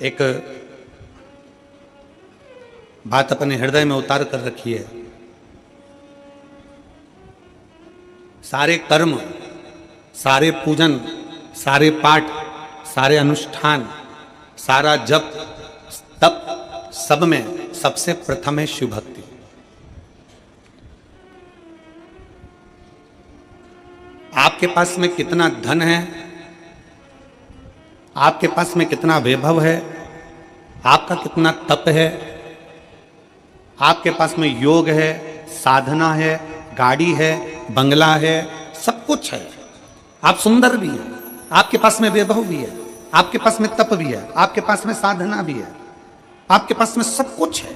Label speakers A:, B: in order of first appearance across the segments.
A: एक बात अपने हृदय में उतार कर रखी है। सारे कर्म, सारे पूजन, सारे पाठ, सारे अनुष्ठान, सारा जप तप, सब में सबसे प्रथम है शिव भक्ति। आपके पास में कितना धन है, आपके पास में कितना वैभव है, आपका कितना तप है, आपके पास में योग है, साधना है, गाड़ी है, बंगला है, सब कुछ है। आप सुंदर भी हैं, आपके पास में वैभव भी है, आपके पास में तप भी है, आपके पास में साधना भी है, आपके पास में सब कुछ है।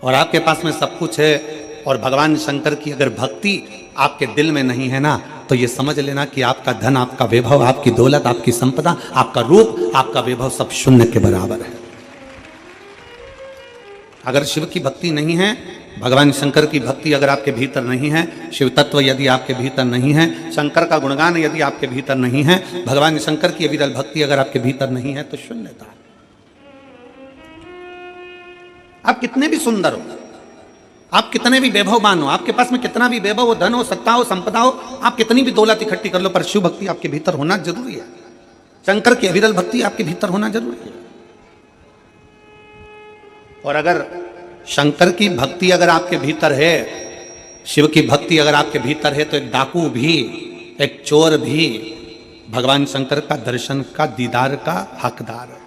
A: और आपके पास में सब कुछ है और भगवान शंकर की अगर भक्ति आपके दिल में नहीं है ना, तो ये समझ लेना कि आपका धन, आपका वैभव, आपकी दौलत, आपकी संपदा, आपका रूप, आपका वैभव सब शून्य के बराबर है। अगर शिव की भक्ति नहीं है, भगवान शंकर की भक्ति अगर आपके भीतर नहीं है, शिव तत्व यदि आपके भीतर नहीं है, शंकर का गुणगान यदि आपके भीतर नहीं है, भगवान शंकर की अविरल भक्ति अगर आपके भीतर नहीं है, तो शून्यता। आप कितने भी सुंदर हो, आप कितने भी वैभववान हो, आपके पास में कितना भी वैभव हो, धन हो, सत्ता हो, संपदा हो, आप कितनी भी दौलत इकट्ठी कर लो, पर शिव भक्ति आपके भीतर होना जरूरी है। शंकर की अविरल भक्ति आपके भीतर होना जरूरी है। और अगर शंकर की भक्ति अगर आपके भीतर है, शिव की भक्ति अगर आपके भीतर है, तो एक डाकू भी, एक चोर भी भगवान शंकर का दर्शन का, दीदार का हकदार है।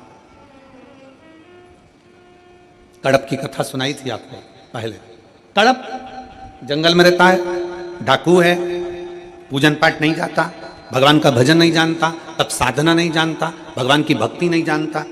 A: कड़प की कथा सुनाई थी आपको पहले। कड़प जंगल में रहता है, डाकू है, पूजन पाठ नहीं जाता, भगवान का भजन नहीं जानता, तब साधना नहीं जानता, भगवान की भक्ति नहीं जानता।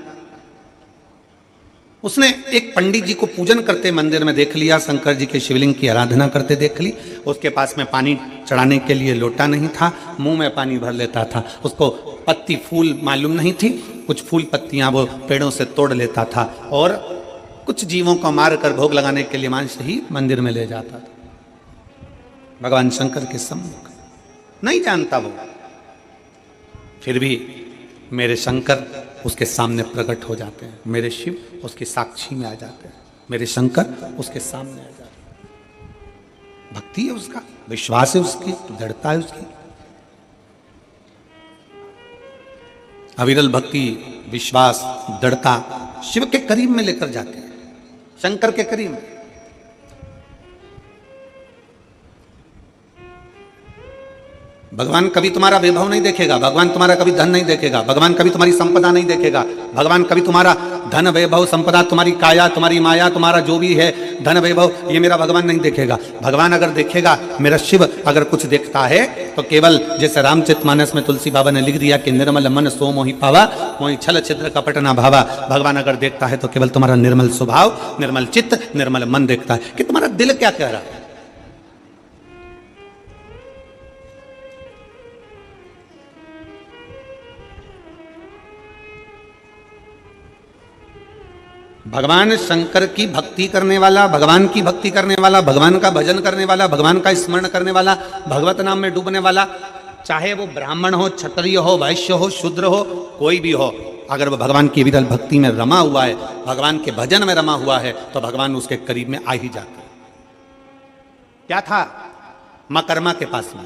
A: उसने एक पंडित जी को पूजन करते मंदिर में देख लिया, शंकर जी के शिवलिंग की आराधना करते देख ली। उसके पास में पानी चढ़ाने के लिए लोटा नहीं था, मुंह में पानी भर लेता था। उसको पत्ती फूल मालूम नहीं थी, कुछ फूल पत्तियां वो पेड़ों से तोड़ लेता था और कुछ जीवों को मार कर भोग लगाने के लिए मांस ही मंदिर में ले जाता था। भगवान शंकर के सम्मुख नहीं जानता वो, फिर भी मेरे शंकर उसके सामने प्रकट हो जाते हैं, मेरे शिव उसकी साक्षी में आ जाते हैं, मेरे शंकर उसके सामने आ जाते हैं। भक्ति है उसका, विश्वास है उसकी, दृढ़ता है उसकी। अविरल भक्ति, विश्वास, दृढ़ता शिव के करीब में लेकर जाते हैं, शंकर के करीब में। भगवान कभी तुम्हारा वैभव नहीं देखेगा, भगवान तुम्हारा कभी धन नहीं देखेगा, भगवान कभी तुम्हारी संपदा नहीं देखेगा, भगवान कभी तुम्हारा धन वैभव संपदा, तुम्हारी काया, तुम्हारी माया, तुम्हारा जो भी है धन वैभव, ये मेरा भगवान नहीं देखेगा। भगवान अगर देखेगा, मेरा शिव अगर कुछ देखता है, तो केवल जैसे रामचरितमानस में तुलसी बाबा ने लिख दिया कि निर्मल मन सो मोहि पावा, मोहि छल छिद्र कपट ना भावा। भगवान अगर देखता है तो केवल तुम्हारा निर्मल स्वभाव, निर्मल चित्त, निर्मल मन देखता है कि तुम्हारा दिल क्या कह रहा है। भगवान शंकर की भक्ति करने वाला, भगवान की भक्ति करने वाला, भगवान का भजन करने वाला, भगवान का स्मरण करने वाला, भगवत नाम में डूबने वाला, चाहे वो ब्राह्मण हो, क्षत्रिय हो, वैश्य हो, शूद्र हो, कोई भी हो, अगर वो भगवान की विरल भक्ति में रमा हुआ है, भगवान के भजन में रमा हुआ है, तो भगवान उसके करीब में आ ही जाते हैं। क्या था मां कर्मा के पास में?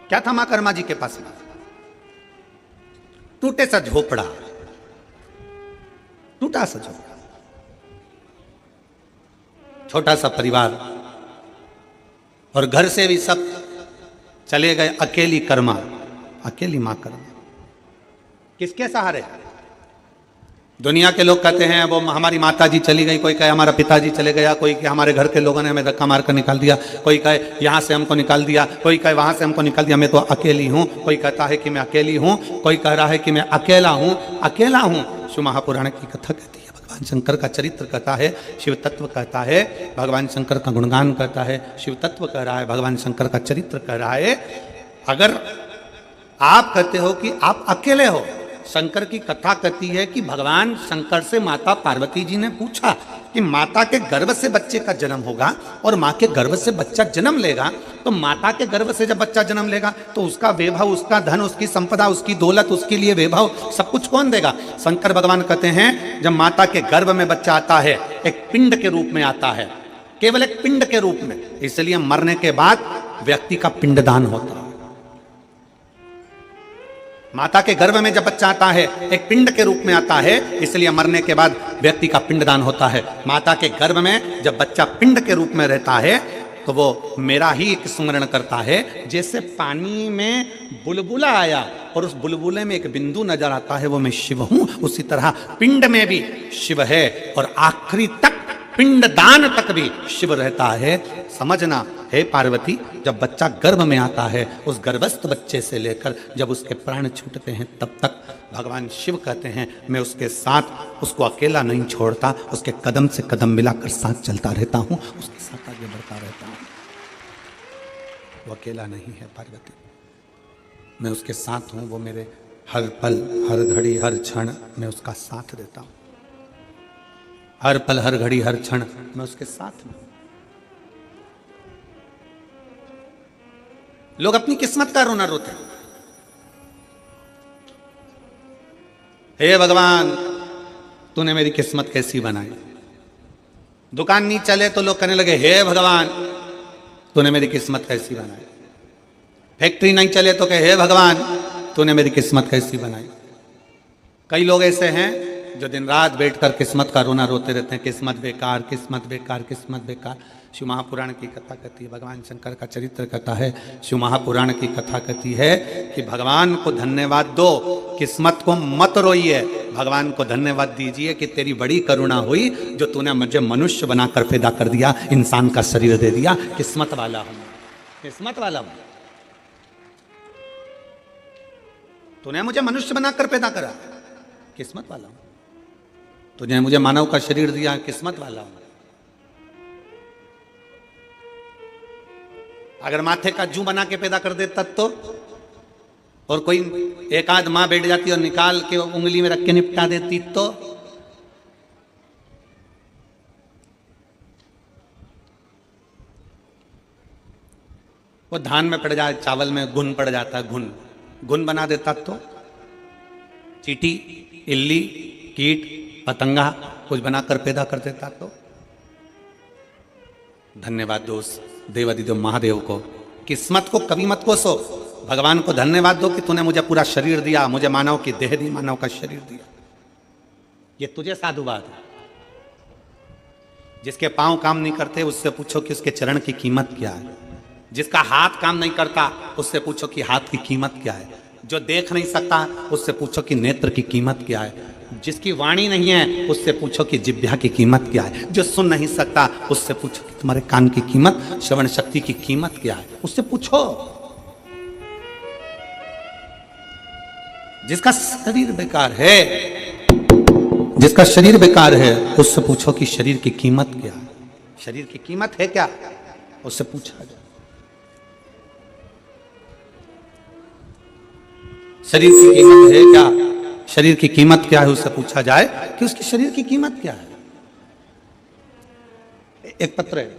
A: क्या था मां कर्मा जी के पास में? टूटे सा झोपड़ा, टूटा सा झोपड़ा, छोटा सा परिवार, और घर से भी सब चले गए, अकेली कर्मा, अकेली मां कर्मा। किसके सहारे? दुनिया के लोग कहते हैं वो हमारी माता जी चली गई, कोई कहे हमारा पिताजी चले गया, कोई कहे हमारे घर के लोगों ने हमें धक्का मारकर निकाल दिया, कोई कहे यहाँ से हमको निकाल दिया, कोई कहे वहां से हमको निकाल दिया, मैं तो अकेली हूँ। कोई कहता है कि मैं अकेली हूँ, कोई कह रहा है कि मैं अकेला हूँ, अकेला हूँ। शिव महापुराण की कथा कहती है, भगवान शंकर का चरित्र कहता है, शिव तत्व कहता है, भगवान शंकर का गुणगान कहता है, शिव तत्व कह रहा है, भगवान शंकर का चरित्र कह रहा है। अगर आप कहते हो कि आप अकेले हो, शंकर की कथा कहती है कि भगवान शंकर से माता पार्वती जी ने पूछा कि माता के गर्भ से बच्चे का जन्म होगा और माँ के गर्भ से बच्चा जन्म लेगा, तो माता के गर्भ से जब बच्चा जन्म लेगा तो उसका वैभव, उसका धन, उसकी संपदा, उसकी दौलत, उसके लिए वैभव सब कुछ कौन देगा? शंकर भगवान कहते हैं जब माता के गर्भ में बच्चा आता है एक पिंड के रूप में आता है, केवल एक पिंड के रूप में, इसलिए मरने के बाद व्यक्ति का पिंडदान होता है। माता के गर्भ में जब बच्चा आता है एक पिंड के रूप में आता है, इसलिए मरने के बाद व्यक्ति का पिंडदान होता है। माता के गर्भ में जब बच्चा पिंड के रूप में रहता है तो वो मेरा ही एक स्मरण करता है। जैसे पानी में बुलबुला आया और उस बुलबुले में एक बिंदु नजर आता है, वो मैं शिव हूं, उसी तरह पिंड में भी शिव है और आखिरी तक पिंडदान तक भी शिव रहता है। समझना हे पार्वती, जब बच्चा गर्भ में आता है उस गर्भस्थ बच्चे से लेकर जब उसके प्राण छूटते हैं तब तक भगवान शिव कहते हैं मैं उसके साथ, उसको अकेला नहीं छोड़ता, उसके कदम से कदम मिलाकर साथ चलता रहता हूं, उसके साथ आगे बढ़ता रहता हूं। वो अकेला नहीं है पार्वती, मैं उसके साथ हूं, वो मेरे हर पल, हर घड़ी, हर क्षण मैं उसका साथ देता हूं। हर पल, हर घड़ी, हर क्षण मैं उसके साथ हूं। लोग अपनी किस्मत का रोना रोते हैं। हे भगवान, तूने मेरी किस्मत कैसी बनाई। दुकान नहीं चले तो लोग कहने लगे हे भगवान, तूने मेरी किस्मत कैसी बनाई। फैक्ट्री नहीं चले तो कहे हे भगवान, तूने मेरी किस्मत कैसी बनाई। कई लोग ऐसे हैं जो दिन रात बैठकर किस्मत का रोना रोते रहते हैं, किस्मत बेकार, किस्मत बेकार, किस्मत बेकार। शिव महापुराण की कथा कहती है, भगवान शंकर का चरित्र कहता है, शिव महापुराण की कथा कहती है कि भगवान को धन्यवाद दो, किस्मत को मत रोइए, भगवान को धन्यवाद दीजिए कि तेरी बड़ी करुणा हुई जो तूने मुझे मनुष्य बनाकर पैदा कर दिया, इंसान का शरीर दे दिया। किस्मत वाला हूं, किस्मत वाला हूं, तूने मुझे मनुष्य बनाकर पैदा करा, किस्मत वाला हूं। तुझे मुझे मानव का शरीर दिया, किस्मत वाला हूं। अगर माथे का जू बना के पैदा कर दे तब तो, और कोई एक आध मां बैठ जाती और निकाल के उंगली में रख के निपटा देती तो, वो धान में पड़ जाए, चावल में घुन पड़ जाता है, घुन बना देता तो, चींटी, इल्ली, कीट, पतंगा कुछ बनाकर पैदा कर देता तो। धन्यवाद दोस्त देवादिदेव महादेव को, किस्मत को कभी मत कोसो, भगवान को धन्यवाद दो कि तूने मुझे पूरा शरीर दिया, मुझे मानव की देह दी, मानव का शरीर दिया। ये तुझे साधुवाद है। जिसके पांव काम नहीं करते उससे पूछो कि उसके चरण की कीमत क्या है। जिसका हाथ काम नहीं करता उससे पूछो कि हाथ की कीमत क्या है। जो देख नहीं सकता उससे पूछो कि नेत्र की कीमत क्या है। जिसकी वाणी नहीं है उससे पूछो कि जिह्वा की कीमत क्या है। जो सुन नहीं सकता उससे पूछो कि तुम्हारे कान की कीमत, श्रवण शक्ति की कीमत क्या है, उससे पूछो। जिसका शरीर बेकार है, जिसका शरीर बेकार है उससे पूछो कि शरीर की कीमत क्या है। शरीर की कीमत है क्या, उससे पूछा जाए। शरीर की कीमत है क्या, शरीर की कीमत क्या है उससे पूछा जाए कि उसके शरीर की कीमत क्या है। एक पत्र है,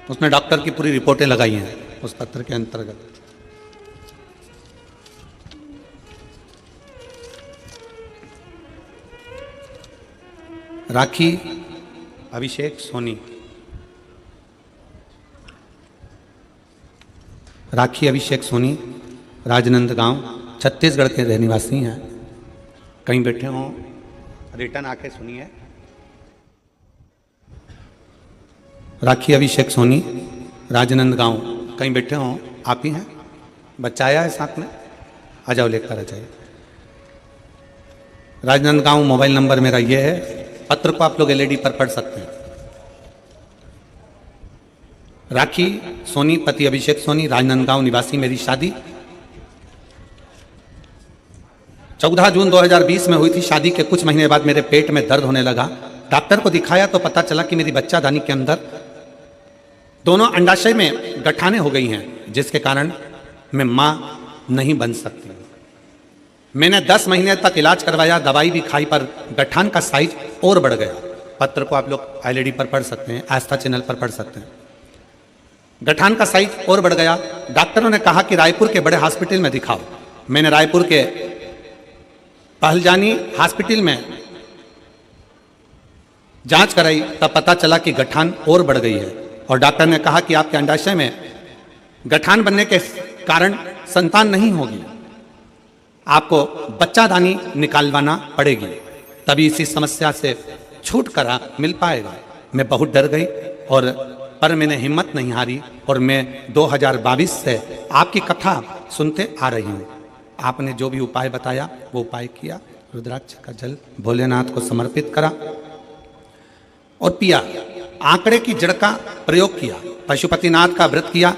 A: उसमें डॉक्टर की पूरी रिपोर्टें लगाई हैं उस पत्र के अंतर्गत। राखी अभिषेक सोनी, राखी अभिषेक सोनी राजनंदगांव छत्तीसगढ़ के रहनिवासी हैं। कहीं बैठे हों रिटर्न आके सुनिए। राखी अभिषेक सोनी राजनंदगांव, कहीं बैठे हों, आप ही हैं? बच्चा आया है साथ में, आ जाओ लेकर आ जाइए। राजनंदगांव मोबाइल नंबर मेरा ये है। पत्र को आप लोग एलईडी पर पढ़ सकते हैं। राखी सोनी पति अभिषेक सोनी राजनांदगांव निवासी, मेरी शादी 14 जून 2020 में हुई थी। शादी के कुछ महीने बाद मेरे पेट में दर्द होने लगा। डॉक्टर को दिखाया तो पता चला कि मेरी बच्चादानी के अंदर दोनों अंडाशय में गठाने हो गई हैं, जिसके कारण मैं माँ नहीं बन सकती। मैंने 10 महीने तक इलाज करवाया, दवाई भी खाई, पर गठान का साइज और बढ़ गया। पत्र को आप लोग एलईडी पर पढ़ सकते हैं, आस्था चैनल पर पढ़ सकते हैं। गठान का साइज और बढ़ गया। डॉक्टरों ने कहा कि रायपुर के बड़े हॉस्पिटल में दिखाओ। मैंने रायपुर के पहलजानी हॉस्पिटल में जांच कराई, तब पता चला कि गठान और बढ़ गई है। और डॉक्टर ने कहा कि आपके अंडाशय में गठान बनने के कारण संतान नहीं होगी, आपको बच्चादानी निकालवाना पड़ेगी, तभी इसी समस्या से छुटकारा मिल पाएगा। मैं बहुत डर गई, और पर मैंने हिम्मत नहीं हारी, और मैं 2022 से आपकी कथा सुनते आ रही हूँ। आपने जो भी उपाय बताया वो उपाय किया। रुद्राक्ष का जल भोलेनाथ को समर्पित करा और पिया। आंकड़े की जड़ का प्रयोग किया, पशुपतिनाथ का व्रत किया।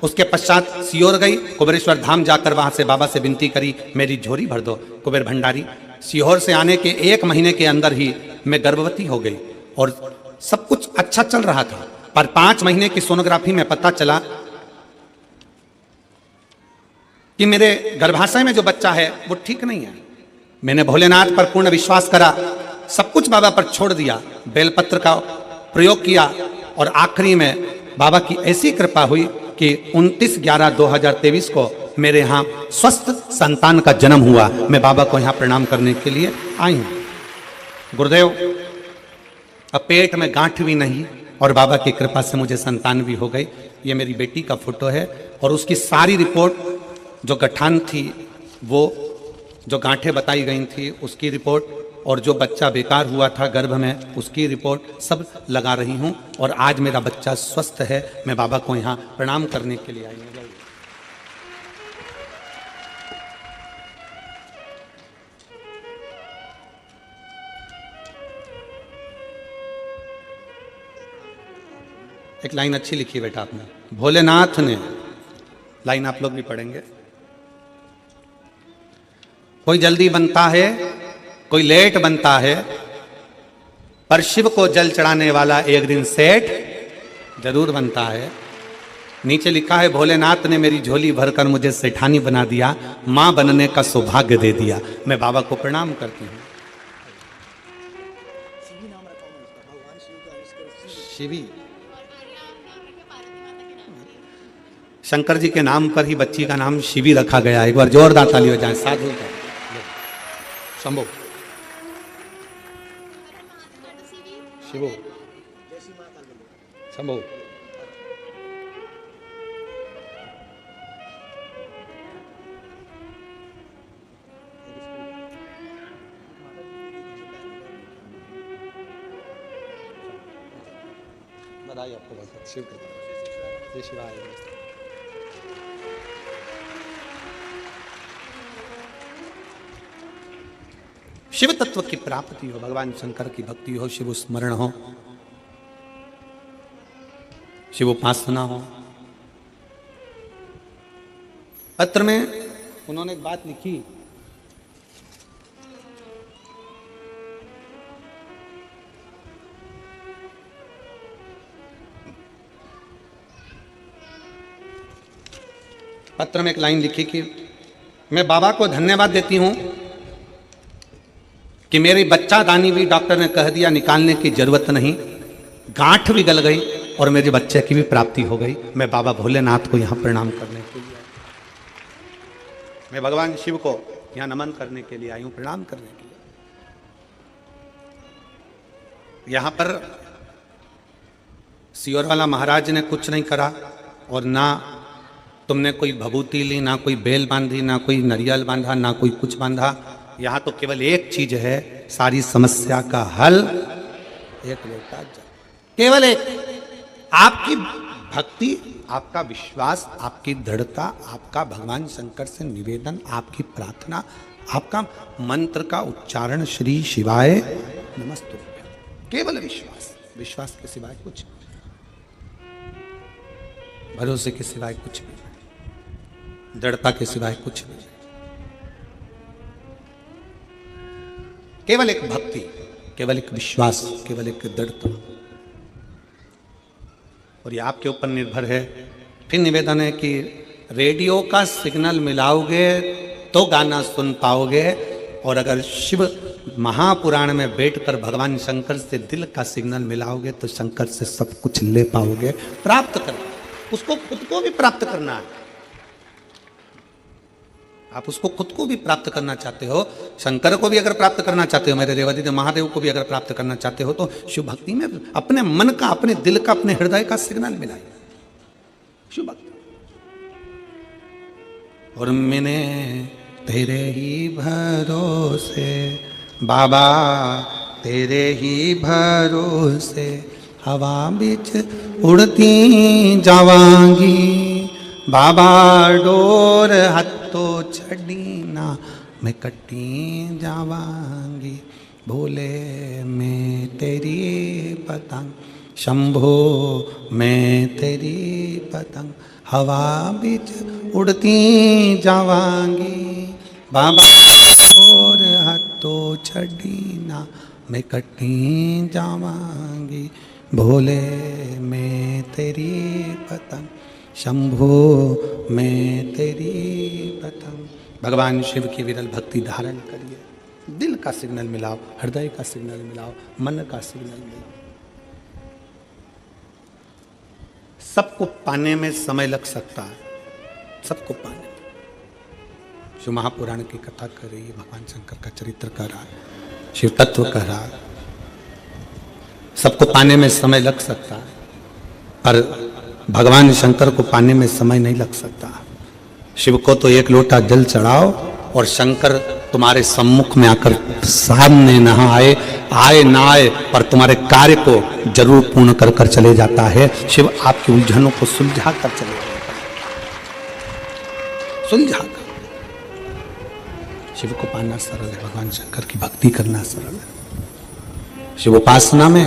A: उसके पश्चात सीहोर गई, कुबेरेश्वर धाम जाकर वहां से बाबा से विनती करी, मेरी झोली भर दो कुबेर भंडारी। सीहोर से आने के 1 महीने के अंदर ही मैं गर्भवती हो गई, और सब कुछ अच्छा चल रहा था। पर 5 महीने की सोनोग्राफी में पता चला कि मेरे गर्भाशय में जो बच्चा है वो ठीक नहीं है। मैंने भोलेनाथ पर पूर्ण विश्वास करा, सब कुछ बाबा पर छोड़ दिया, बेलपत्र का प्रयोग किया, और आखिरी में बाबा की ऐसी कृपा हुई कि 29/11/2023 को मेरे यहाँ स्वस्थ संतान का जन्म हुआ। मैं बाबा को यहाँ प्रणाम करने के लिए आई हूँ। गुरुदेव, अब पेट में गांठ भी नहीं, और बाबा की कृपा से मुझे संतान भी हो गई। ये मेरी बेटी का फोटो है, और उसकी सारी रिपोर्ट, जो गठान थी, वो जो गांठें बताई गई थी उसकी रिपोर्ट, और जो बच्चा बेकार हुआ था गर्भ में उसकी रिपोर्ट, सब लगा रही हूँ। और आज मेरा बच्चा स्वस्थ है। मैं बाबा को यहाँ प्रणाम करने के लिए आई हूँ। एक लाइन अच्छी लिखी बेटा आपने, भोलेनाथ ने, लाइन आप लोग भी पढ़ेंगे। कोई जल्दी बनता है, कोई लेट बनता है, पर शिव को जल चढ़ाने वाला एक दिन सेठ जरूर बनता है। नीचे लिखा है, भोलेनाथ ने मेरी झोली भरकर मुझे सेठानी बना दिया, मां बनने का सौभाग्य दे दिया। मैं बाबा को प्रणाम करती हूँ। शिवी, शंकर जी के नाम पर ही बच्ची का नाम शिवी रखा गया। एक बार जोरदार ताली हो जाए। साधु का शंभो, शिवो, शंभो। बधाई आपको बहुत। शिव कृपा, जय शिवाय। शिव तत्व की प्राप्ति हो, भगवान शंकर की भक्ति हो, शिव स्मरण हो, शिव उपासना हो। पत्र में उन्होंने एक बात लिखी, पत्र में एक लाइन लिखी कि मैं बाबा को धन्यवाद देती हूं कि मेरी बच्चा दानी भी डॉक्टर ने कह दिया निकालने की जरूरत नहीं, गांठ भी गल गई और मेरे बच्चे की भी प्राप्ति हो गई। मैं बाबा भोलेनाथ को यहाँ प्रणाम करने के लिए, मैं भगवान शिव को यहाँ नमन करने के लिए आई हूँ, प्रणाम करने के लिए। यहाँ पर सियोर वाला महाराज ने कुछ नहीं करा, और ना तुमने कोई भभूति ली, ना कोई बेल बांधी, ना कोई नारियल बांधा, ना कोई कुछ बांधा। यहाँ तो केवल एक चीज है, सारी समस्या का हल एक लोटा जल, केवल एक। आपकी भक्ति, आपका विश्वास, आपकी दृढ़ता, आपका भगवान शंकर से निवेदन, आपकी प्रार्थना, आपका मंत्र का उच्चारण, श्री शिवाय नमस्तुभ्यं, केवल विश्वास, विश्वास के सिवाय कुछ नहीं, भरोसे के सिवाय कुछ भी नहीं, दृढ़ता के सिवाय कुछ भी नहीं, केवल एक भक्ति, केवल एक विश्वास, केवल एक दृढ़ता। और ये आपके ऊपर निर्भर है। फिर निवेदन है कि रेडियो का सिग्नल मिलाओगे तो गाना सुन पाओगे, और अगर शिव महापुराण में बैठकर भगवान शंकर से दिल का सिग्नल मिलाओगे तो शंकर से सब कुछ ले पाओगे, प्राप्त कर, उसको खुद को भी प्राप्त करना है। आप उसको खुद को भी प्राप्त करना चाहते हो, शंकर को भी अगर प्राप्त करना चाहते हो, मेरे देवादिदेव महादेव को भी अगर प्राप्त करना चाहते हो, तो शिव भक्ति में अपने मन का, अपने दिल का, अपने हृदय का सिग्नल मिलाइए, शिव भक्ति। और मैंने तेरे ही भरोसे बाबा, तेरे ही भरोसे हवा बीच उड़ती जावांगी बाबा, डोर हथो छड़ी ना मैं कटी जावांगी, भोले मैं तेरी पतंग, शंभो मैं तेरी पतंग, हवा बीच उड़ती जावांगी बाबा, डोर हथो छड़ी ना मैं कटी जावांगी, भोले मैं तेरी पतंग, शंभो मैं तेरी पतंग। भगवान शिव की विरल भक्ति धारण करिए, दिल का सिग्नल मिलाओ, हृदय का सिग्नल मिलाओ, मन का सिग्नल मिलाओ। सबको पाने में समय लग सकता है, सबको पाने में। शिव महापुराण की कथा कर रही है, भगवान शंकर का चरित्र कर रहा है, शिव तत्व कर रहा है, सबको पाने में समय लग सकता है, पर भगवान शंकर को पाने में समय नहीं लग सकता। शिव को तो एक लोटा जल चढ़ाओ और शंकर तुम्हारे सम्मुख में आकर सामने न आए, आए ना आए, पर तुम्हारे कार्य को जरूर पूर्ण कर कर चले जाता है। शिव आपकी उलझनों को सुलझा कर चले जाता है, सुलझा कर। शिव को पाना सरल है, भगवान शंकर की भक्ति करना सरल है। शिव उपासना में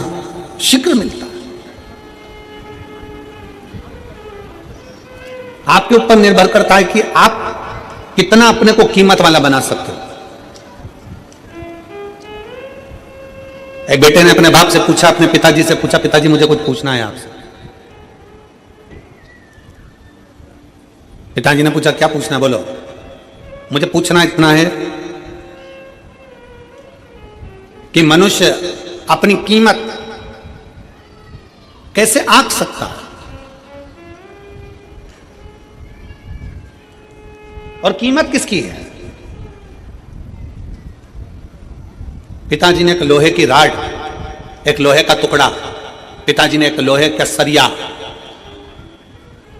A: शीघ्र मिलता है। आपके ऊपर निर्भर करता है कि आप कितना अपने को कीमत वाला बना सकते हो। एक बेटे ने अपने बाप से पूछा, अपने पिताजी से पूछा, पिताजी मुझे कुछ पूछना है आपसे। पिताजी ने पूछा, क्या पूछना है, बोलो। मुझे पूछना इतना है कि मनुष्य अपनी कीमत कैसे आंक सकता है, और कीमत किसकी है। पिताजी ने एक लोहे की राड, एक लोहे का टुकड़ा, पिताजी ने एक लोहे का सरिया,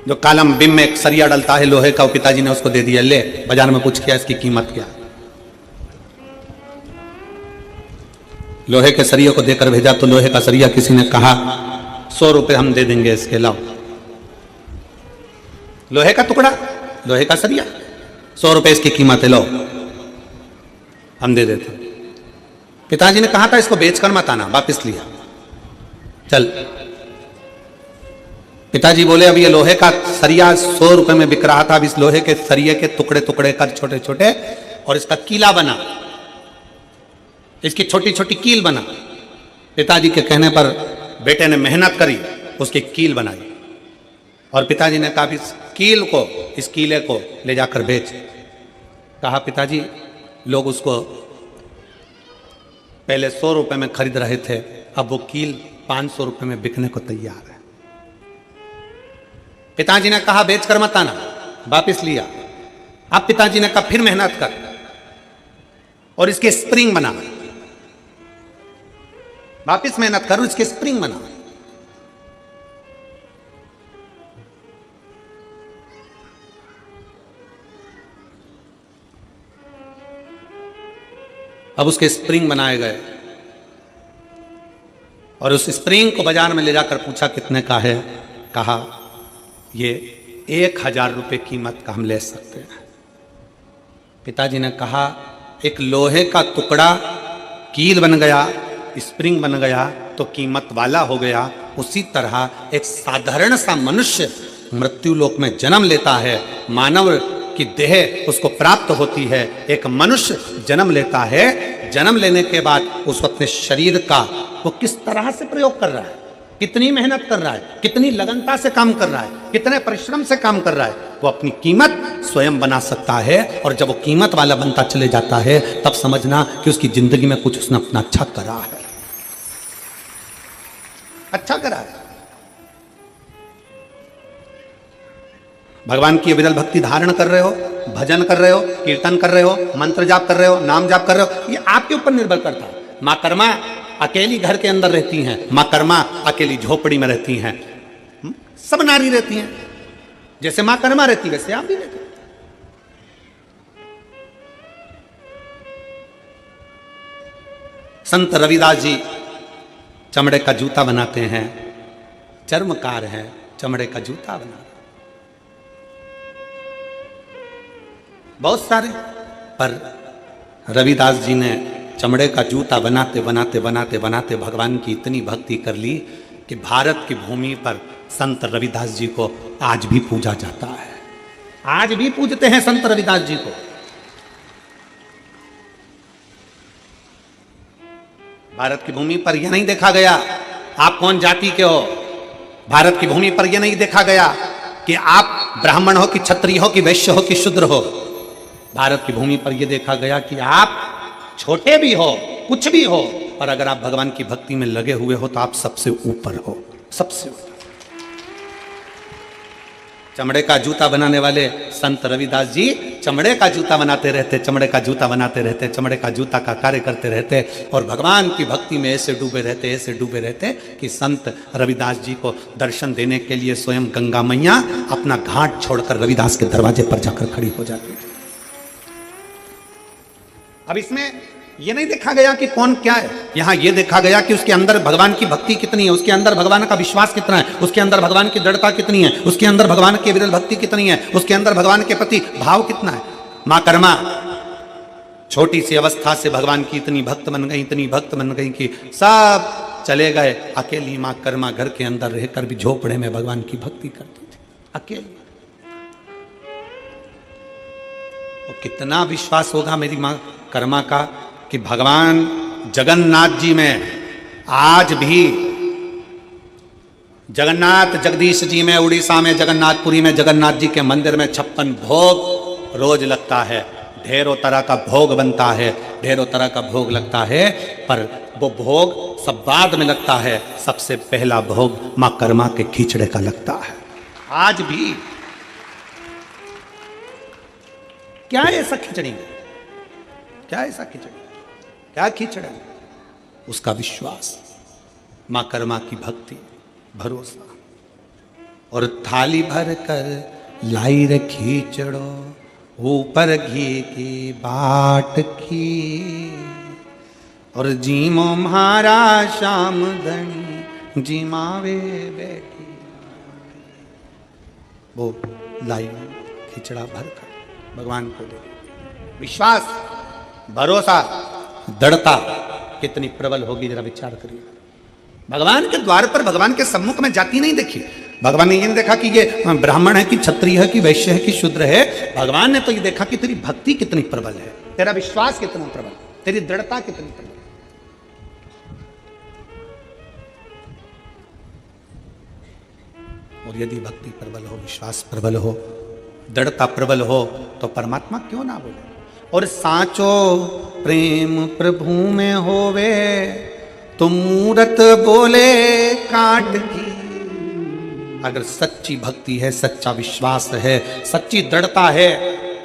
A: जो कालम बिम में एक सरिया डलता है लोहे का, वो पिताजी ने उसको दे दिया, ले बाजार में पूछ किया इसकी कीमत क्या। लोहे के सरिये को देकर भेजा तो लोहे का सरिया किसी ने कहा 100 रुपए हम दे देंगे इसके, लाओ। लोहे का टुकड़ा, लोहे का सरिया, 100 रुपए इसकी कीमत है, लो हम दे देते। पिताजी ने कहा था इसको बेचकर मत आना, वापिस लिया, चल। पिताजी बोले अब ये लोहे का सरिया 100 रुपए में बिक रहा था, अब इस लोहे के सरिये के टुकड़े टुकड़े कर छोटे छोटे, और इसका कीला बना, इसकी छोटी छोटी कील बना। पिताजी के कहने पर बेटे ने मेहनत करी, उसकी कील बनाई, और पिताजी ने कहा इस कील को, इस कीले को ले जाकर बेच। कहा पिताजी लोग उसको पहले 100 रुपए में खरीद रहे थे, अब वो कील 500 रुपए में बिकने को तैयार है। पिताजी ने कहा बेच कर मत आना, वापिस लिया। अब पिताजी ने कहा फिर मेहनत कर और इसके स्प्रिंग बना, वापिस मेहनत कर, इसके स्प्रिंग बना। अब उसके स्प्रिंग बनाए गए, और उस स्प्रिंग को बाजार में ले जाकर पूछा कितने का है। कहा ये 1000 रुपये कीमत का हम ले सकते हैं। पिताजी ने कहा एक लोहे का टुकड़ा कील बन गया, स्प्रिंग बन गया तो कीमत वाला हो गया। उसी तरह एक साधारण सा मनुष्य मृत्यु लोक में जन्म लेता है, मानव की देह उसको प्राप्त होती है। एक मनुष्य जन्म लेता है, जन्म लेने के बाद उस अपने शरीर का वो किस तरह से प्रयोग कर रहा है, कितनी मेहनत कर रहा है, कितनी लगनता से काम कर रहा है, कितने परिश्रम से काम कर रहा है, वो अपनी कीमत स्वयं बना सकता है। और जब वो कीमत वाला बनता चले जाता है तब समझना कि उसकी जिंदगी में कुछ उसने अपना अच्छा करा है, अच्छा करा है। भगवान की विरल भक्ति धारण कर रहे हो, भजन कर रहे हो, कीर्तन कर रहे हो, मंत्र जाप कर रहे हो, नाम जाप कर रहे हो, ये आपके ऊपर निर्भर करता है। मां कर्मा अकेली घर के अंदर रहती हैं, मां कर्मा अकेली झोपड़ी में रहती हैं, सब नारी रहती हैं। जैसे मां कर्मा रहती वैसे आप भी रहते। संत रविदास जी चमड़े का जूता बनाते हैं, चर्मकार है, चमड़े का जूता बना बहुत सारे। पर रविदास जी ने चमड़े का जूता बनाते बनाते बनाते बनाते भगवान की इतनी भक्ति कर ली कि भारत की भूमि पर संत रविदास जी को आज भी पूजा जाता है। आज भी पूजते हैं संत रविदास जी को। भारत की भूमि पर यह नहीं देखा गया आप कौन जाति के हो। भारत की भूमि पर यह नहीं देखा गया कि आप ब्राह्मण हो कि क्षत्रिय हो कि वैश्य हो कि शूद्र हो। भारत की भूमि पर यह देखा गया कि आप छोटे भी हो, कुछ भी हो, पर अगर आप भगवान की भक्ति में लगे हुए हो तो आप सबसे ऊपर हो, सबसे ऊपर। चमड़े का जूता बनाने वाले संत रविदास जी चमड़े का जूता बनाते रहते, चमड़े का जूता बनाते रहते, चमड़े का जूता का कार्य करते रहते और भगवान की भक्ति में ऐसे डूबे रहते, ऐसे डूबे रहते कि संत रविदास जी को दर्शन देने के लिए स्वयं गंगा मैया अपना घाट छोड़कर रविदास के दरवाजे पर जाकर खड़ी हो जाती थी। अब इसमें यह नहीं देखा गया कि कौन क्या है, यहां यह देखा गया कि उसके अंदर भगवान की भक्ति कितनी है, उसके अंदर भगवान का विश्वास कितना है, उसके अंदर भगवान की दृढ़ता कितनी है, उसके अंदर भगवान की विरल भक्ति कितनी है, उसके अंदर भगवान के प्रति भाव कितना है। मां कर्मा छोटी सी अवस्था से भगवान की इतनी भक्त बन गई, इतनी भक्त बन गई कि सब चले गए। अकेली मां कर्मा घर के अंदर रहकर भी झोपड़े में भगवान की भक्ति करती थी, अकेली। और कितना विश्वास होगा मेरी मां कर्मा का कि भगवान जगन्नाथ जी में आज भी, जगन्नाथ जगदीश जी में उड़ीसा में जगन्नाथपुरी में जगन्नाथ जी के मंदिर में 56 भोग रोज लगता है। ढेरों तरह का भोग बनता है, ढेरों तरह का भोग लगता है, पर वो भोग सब बाद में लगता है। सबसे पहला भोग मां कर्मा के खिचड़े का लगता है। आज भी क्या है ऐसा खिचड़ी, क्या ऐसा खिचड़ी, क्या खिचड़ा? उसका विश्वास, मां कर्मा की भक्ति, भरोसा। और थाली भर कर लाई रे खिचड़ो, ऊपर घी की बाट की, और जीमो म्हारा श्याम धनी जीमावे बैठी। वो लाई खिचड़ा भर कर भगवान को दे। विश्वास, भरोसा, दृढ़ता कितनी प्रबल होगी जरा विचार करिए। भगवान के द्वार पर, भगवान के सम्मुख में जाति नहीं देखी। भगवान ने ये नहीं देखा कि ये ब्राह्मण है कि क्षत्रिय है कि वैश्य है कि शूद्र है। भगवान ने तो ये देखा कि तेरी भक्ति कितनी प्रबल है, तेरा विश्वास कितना प्रबल, तेरी दृढ़ता कितनी प्रबल। और यदि भक्ति प्रबल हो, विश्वास प्रबल हो, दृढ़ता प्रबल हो तो परमात्मा क्यों ना बोले। और साचो प्रेम प्रभु में होवे तो मूरत बोले काट की। अगर सच्ची भक्ति है, सच्चा विश्वास है, सच्ची दृढ़ता है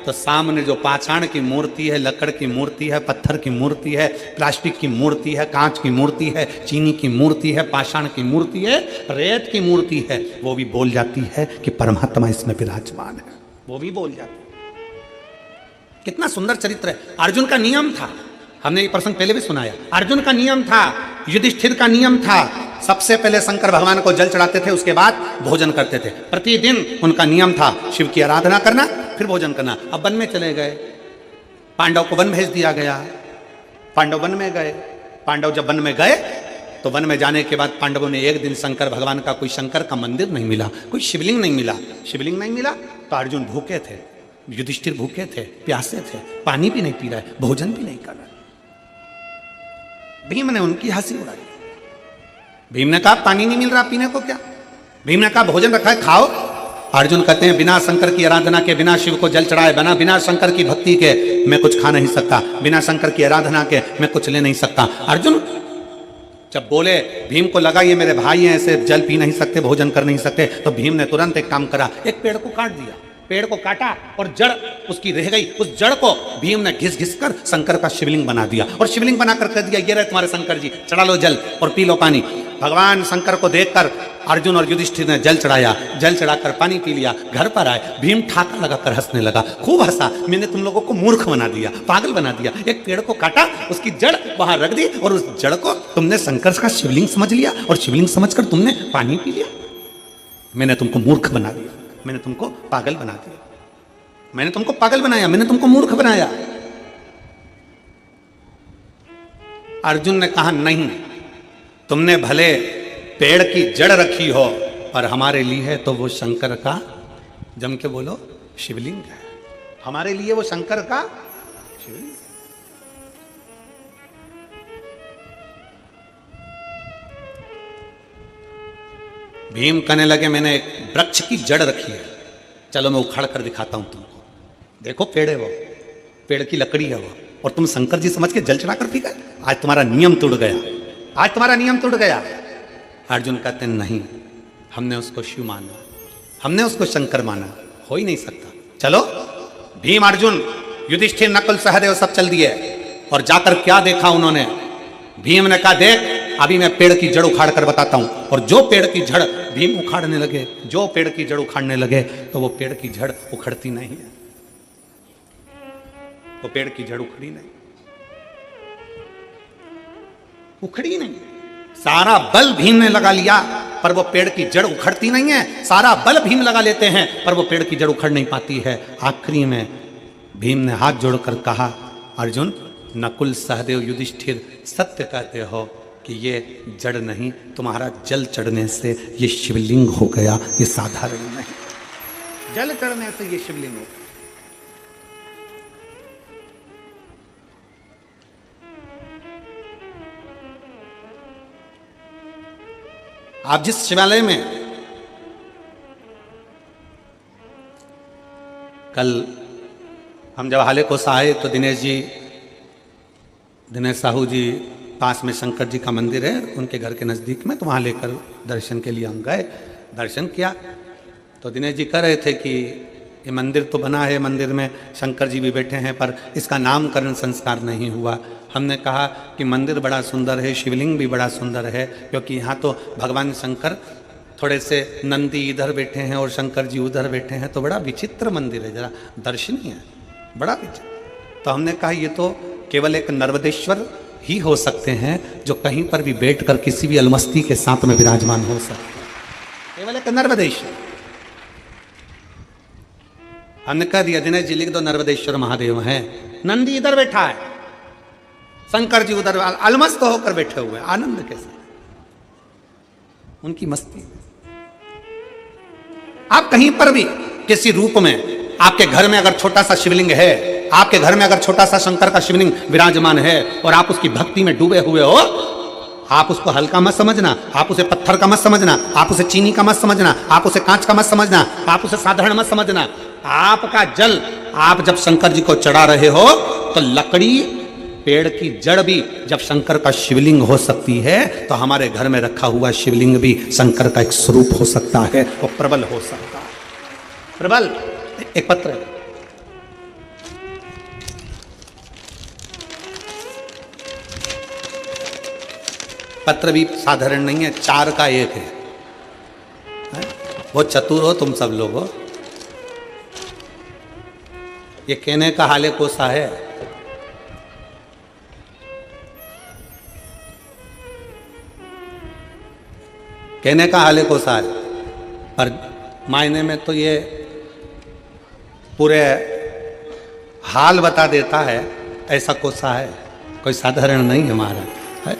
A: तो सामने जो पाषाण की मूर्ति है, लकड़ की मूर्ति है, पत्थर की मूर्ति है, प्लास्टिक की मूर्ति है, कांच की मूर्ति है, चीनी की मूर्ति है, पाषाण की मूर्ति है, रेत की मूर्ति है, वो भी बोल जाती है कि परमात्मा इसमें विराजमान है। वो भी बोल जाती है। कितना सुंदर चरित्र है। अर्जुन का नियम था, हमने ये प्रसंग पहले भी सुनाया। अर्जुन का नियम था, युधिष्ठिर का नियम था, सबसे पहले शंकर भगवान को जल चढ़ाते थे, उसके बाद भोजन करते थे। प्रतिदिन उनका नियम था शिव की आराधना करना, फिर भोजन करना। अब वन में चले गए, पांडव को वन भेज दिया गया, पांडव वन में गए। पांडव जब वन में गए तो वन में जाने के बाद पांडवों ने एक दिन शंकर भगवान का, कोई शंकर का मंदिर नहीं मिला, कोई शिवलिंग नहीं मिला। शिवलिंग नहीं मिला तो अर्जुन भूखे थे, युधिष्ठिर भूखे थे, प्यासे थे, पानी भी नहीं पी रहे, भोजन भी नहीं कर रहे। भीम ने उनकी हंसी उड़ाई। भीम ने कहा पानी नहीं मिल रहा पीने को क्या? भीम ने कहा भोजन रखा है खाओ। अर्जुन कहते हैं बिना शंकर की आराधना के, बिना शिव को जल चढ़ाए, बिना शंकर की भक्ति के मैं कुछ खा नहीं सकता, बिना शंकर की आराधना के मैं कुछ ले नहीं सकता। अर्जुन जब बोले, भीम को लगा ये मेरे भाई हैं, ऐसे जल पी नहीं सकते, भोजन कर नहीं सकते, तो भीम ने तुरंत एक काम करा, एक पेड़ को काट दिया। पेड़ को काटा और जड़ उसकी रह गई, उस जड़ को भीम ने घिस घिस कर शंकर का शिवलिंग बना दिया और शिवलिंग बनाकर कह दिया ये रहे तुम्हारे शंकर जी, चढ़ा लो जल और पी लो पानी। भगवान शंकर को देखकर अर्जुन और युधिष्ठिर ने जल चढ़ाया, जल चढ़ाकर पानी पी लिया, घर पर आए। भीम ठाका लगाकर हंसने लगा, खूब हंसा, मैंने तुम लोगों को मूर्ख बना दिया, पागल बना दिया। एक पेड़ को काटा, उसकी जड़ वहां रख दी और उस जड़ को तुमने शंकर का शिवलिंग समझ लिया और शिवलिंग समझकर तुमने पानी पी लिया। मैंने तुमको मूर्ख बना दिया, मैंने तुमको पागल बना दिया, मैंने तुमको पागल बनाया, मैंने तुमको मूर्ख बनाया। अर्जुन ने कहा नहीं, तुमने भले पेड़ की जड़ रखी हो पर हमारे लिए है तो वो शंकर का, जम के बोलो, शिवलिंग है। हमारे लिए वो शंकर का शिवलिंग। भीम कहने लगे मैंने एक वृक्ष की जड़ रखी है, चलो मैं उखाड़ कर दिखाता हूं तुमको। देखो पेड़ है वो, पेड़ की लकड़ी है वो, और तुम शंकर जी समझ के जल चढ़ा कर पी गए। आज तुम्हारा नियम टूट गया, आज तुम्हारा नियम टूट गया। अर्जुन कहते नहीं, हमने उसको शिव माना, हमने उसको शंकर माना, हो ही नहीं सकता। चलो भीम, अर्जुन, युधिष्ठिर, नकुल, सहदेव सब चल दिए और जाकर क्या देखा उन्होंने। भीम ने कहा देख अभी मैं पेड़ की जड़ उखाड़ कर बताता हूं। और जो पेड़ की जड़ भीम उखाड़ने लगे, जो पेड़ की जड़ उखाड़ने लगे तो वो पेड़ की जड़ उखड़ती नहीं है, वो पेड़ की जड़ उखड़ी नहीं, उखड़ी नहीं। सारा बल भीम ने लगा लिया पर वो पेड़ की जड़ उखड़ती नहीं है। सारा बल भीम लगा लेते हैं पर वो पेड़ की जड़ उखड़ नहीं पाती है। आखिरी में भीम ने हाथ जोड़कर कहा अर्जुन, नकुल, सहदेव, युधिष्ठिर सत्य कहते हो कि ये जड़ नहीं, तुम्हारा जल चढ़ने से ये शिवलिंग हो गया, ये साधारण नहीं, जल चढ़ने से ये शिवलिंग हो गया। आप जिस शिवालय में कल हम जब हाले को आए तो दिनेश साहू जी पास में शंकर जी का मंदिर है उनके घर के नज़दीक में, तो वहाँ लेकर दर्शन के लिए हम गए, दर्शन किया। तो दिनेश जी कह रहे थे कि ये मंदिर तो बना है, मंदिर में शंकर जी भी बैठे हैं पर इसका नामकरण संस्कार नहीं हुआ। हमने कहा कि मंदिर बड़ा सुंदर है, शिवलिंग भी बड़ा सुंदर है, क्योंकि यहाँ तो भगवान शंकर थोड़े से नंदी इधर बैठे हैं और शंकर जी उधर बैठे हैं, तो बड़ा विचित्र मंदिर है, जरा दर्शनीय है, बड़ा विचित्र। तो हमने कहा ये तो केवल एक नर्मदेश्वर ही हो सकते हैं जो कहीं पर भी बैठकर किसी भी अलमस्ती के साथ में विराजमान हो सकते हैं, केवल एक नर्मदेश्वर। हमने कह दिया दिनेश जी लिख दो नर्मदेश्वर महादेव हैं, नंदी इधर बैठा है, शंकर जी उधर अलमस्त होकर बैठे हुए, आनंद के साथ उनकी मस्ती। आप कहीं पर भी किसी रूप में, आपके घर में अगर छोटा सा शिवलिंग है, आपके घर में अगर छोटा सा शंकर का शिवलिंग विराजमान है और आप उसकी भक्ति में डूबे हुए हो, आप उसको हल्का मत समझना, आप उसे पत्थर का मत समझना, आप उसे चीनी का मत समझना, आप उसे कांच का मत समझना, आप उसे साधारण मत समझना। आपका जल आप जब शंकर जी को चढ़ा रहे हो तो लकड़ी, पेड़ की जड़ भी जब शंकर का शिवलिंग हो सकती है, तो हमारे घर में रखा हुआ शिवलिंग भी शंकर का एक स्वरूप हो सकता है, वो प्रबल हो सकता है। प्रबल एक पत्र है, पत्र भी साधारण नहीं है, 4 का 1 है। बहुत चतुर हो तुम सब लोग हो। ये कहने का हाले कोसा है, कहने का हाले कोसा है, पर मायने में तो ये पूरे हाल बता देता है, ऐसा कोसा है, कोई साधारण नहीं है हमारा, है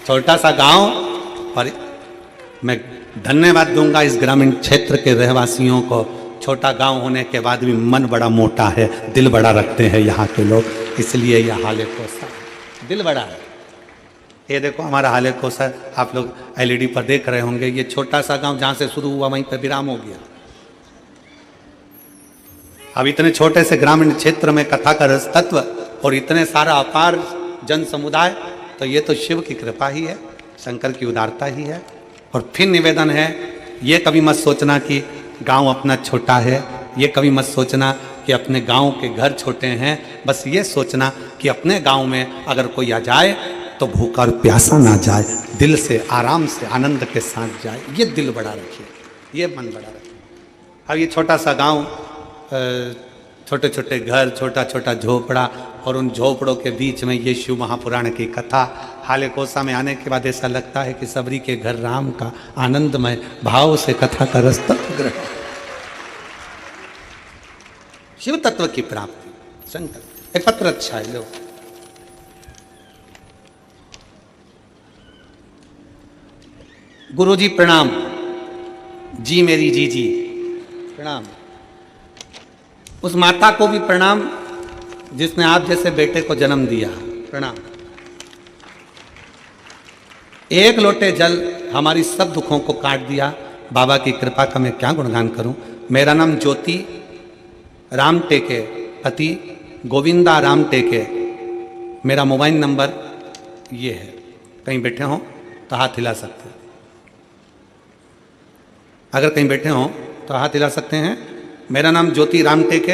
A: छोटा सा गांव। पर मैं धन्यवाद दूंगा इस ग्रामीण क्षेत्र के रहवासियों को, छोटा गांव होने के बाद भी मन बड़ा मोटा है, दिल बड़ा रखते हैं यहाँ के लोग, इसलिए यह हाल कोसा, दिल बड़ा है। ये देखो हमारा हाले कोसा, आप लोग एलईडी पर देख रहे होंगे, ये छोटा सा गांव जहां से शुरू हुआ वहीं पर विराम हो गया। अब इतने छोटे से ग्रामीण क्षेत्र में कथा का रस तत्व और इतने सारा अपार जन समुदाय, तो ये तो शिव की कृपा ही है, शंकर की उदारता ही है। और फिर निवेदन है, ये कभी मत सोचना कि गांव अपना छोटा है, ये कभी मत सोचना कि अपने गांव के घर छोटे हैं, बस ये सोचना कि अपने गांव में अगर कोई आ जाए तो भूखा और प्यासा ना जाए, दिल से आराम से आनंद के साथ जाए। ये दिल बड़ा रखिए, ये मन बड़ा रखिए। अब ये छोटा सा गांव, छोटे छोटे घर, छोटा छोटा झोपड़ा, और उन झोपड़ों के बीच में ये शिव महापुराण की कथा। हाले कोसा में आने के बाद ऐसा लगता है कि सबरी के घर राम का आनंदमय भाव से कथा का रस तत्व ग्रहण, शिव तत्व की प्राप्ति। शंकर एक पत्र अच्छा है, लो। गुरु जी प्रणाम, जी मेरी जी जी प्रणाम। उस माता को भी प्रणाम जिसने आप जैसे बेटे को जन्म दिया, प्रणाम। एक लोटे जल हमारी सब दुखों को काट दिया, बाबा की कृपा का मैं क्या गुणगान करूं। मेरा नाम ज्योति राम टेके, पति गोविंदा राम टेके। मेरा मोबाइल नंबर ये है, कहीं बैठे हों तो हाथ हिला सकते हैं, अगर कहीं बैठे हों तो हाथ हिला सकते हैं। मेरा नाम ज्योति राम टेके,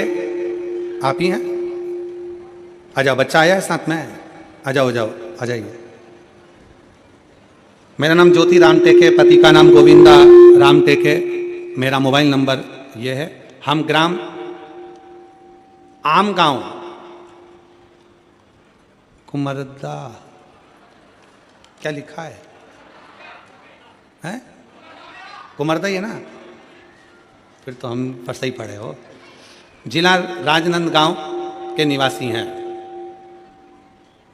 A: आप ही हैं? आ जाओ, बच्चा आया है साथ में, आ जाओ, जाओ, आ जाइए। मेरा नाम ज्योति राम टेके, पति का नाम गोविंदा राम टेके। मेरा मोबाइल नंबर ये है। हम ग्राम आम गांव कुमरदा, क्या लिखा है? कुमरदा ही है ना? फिर तो हम पर सही पढ़े हो। जिला राजनांदगांव के निवासी हैं।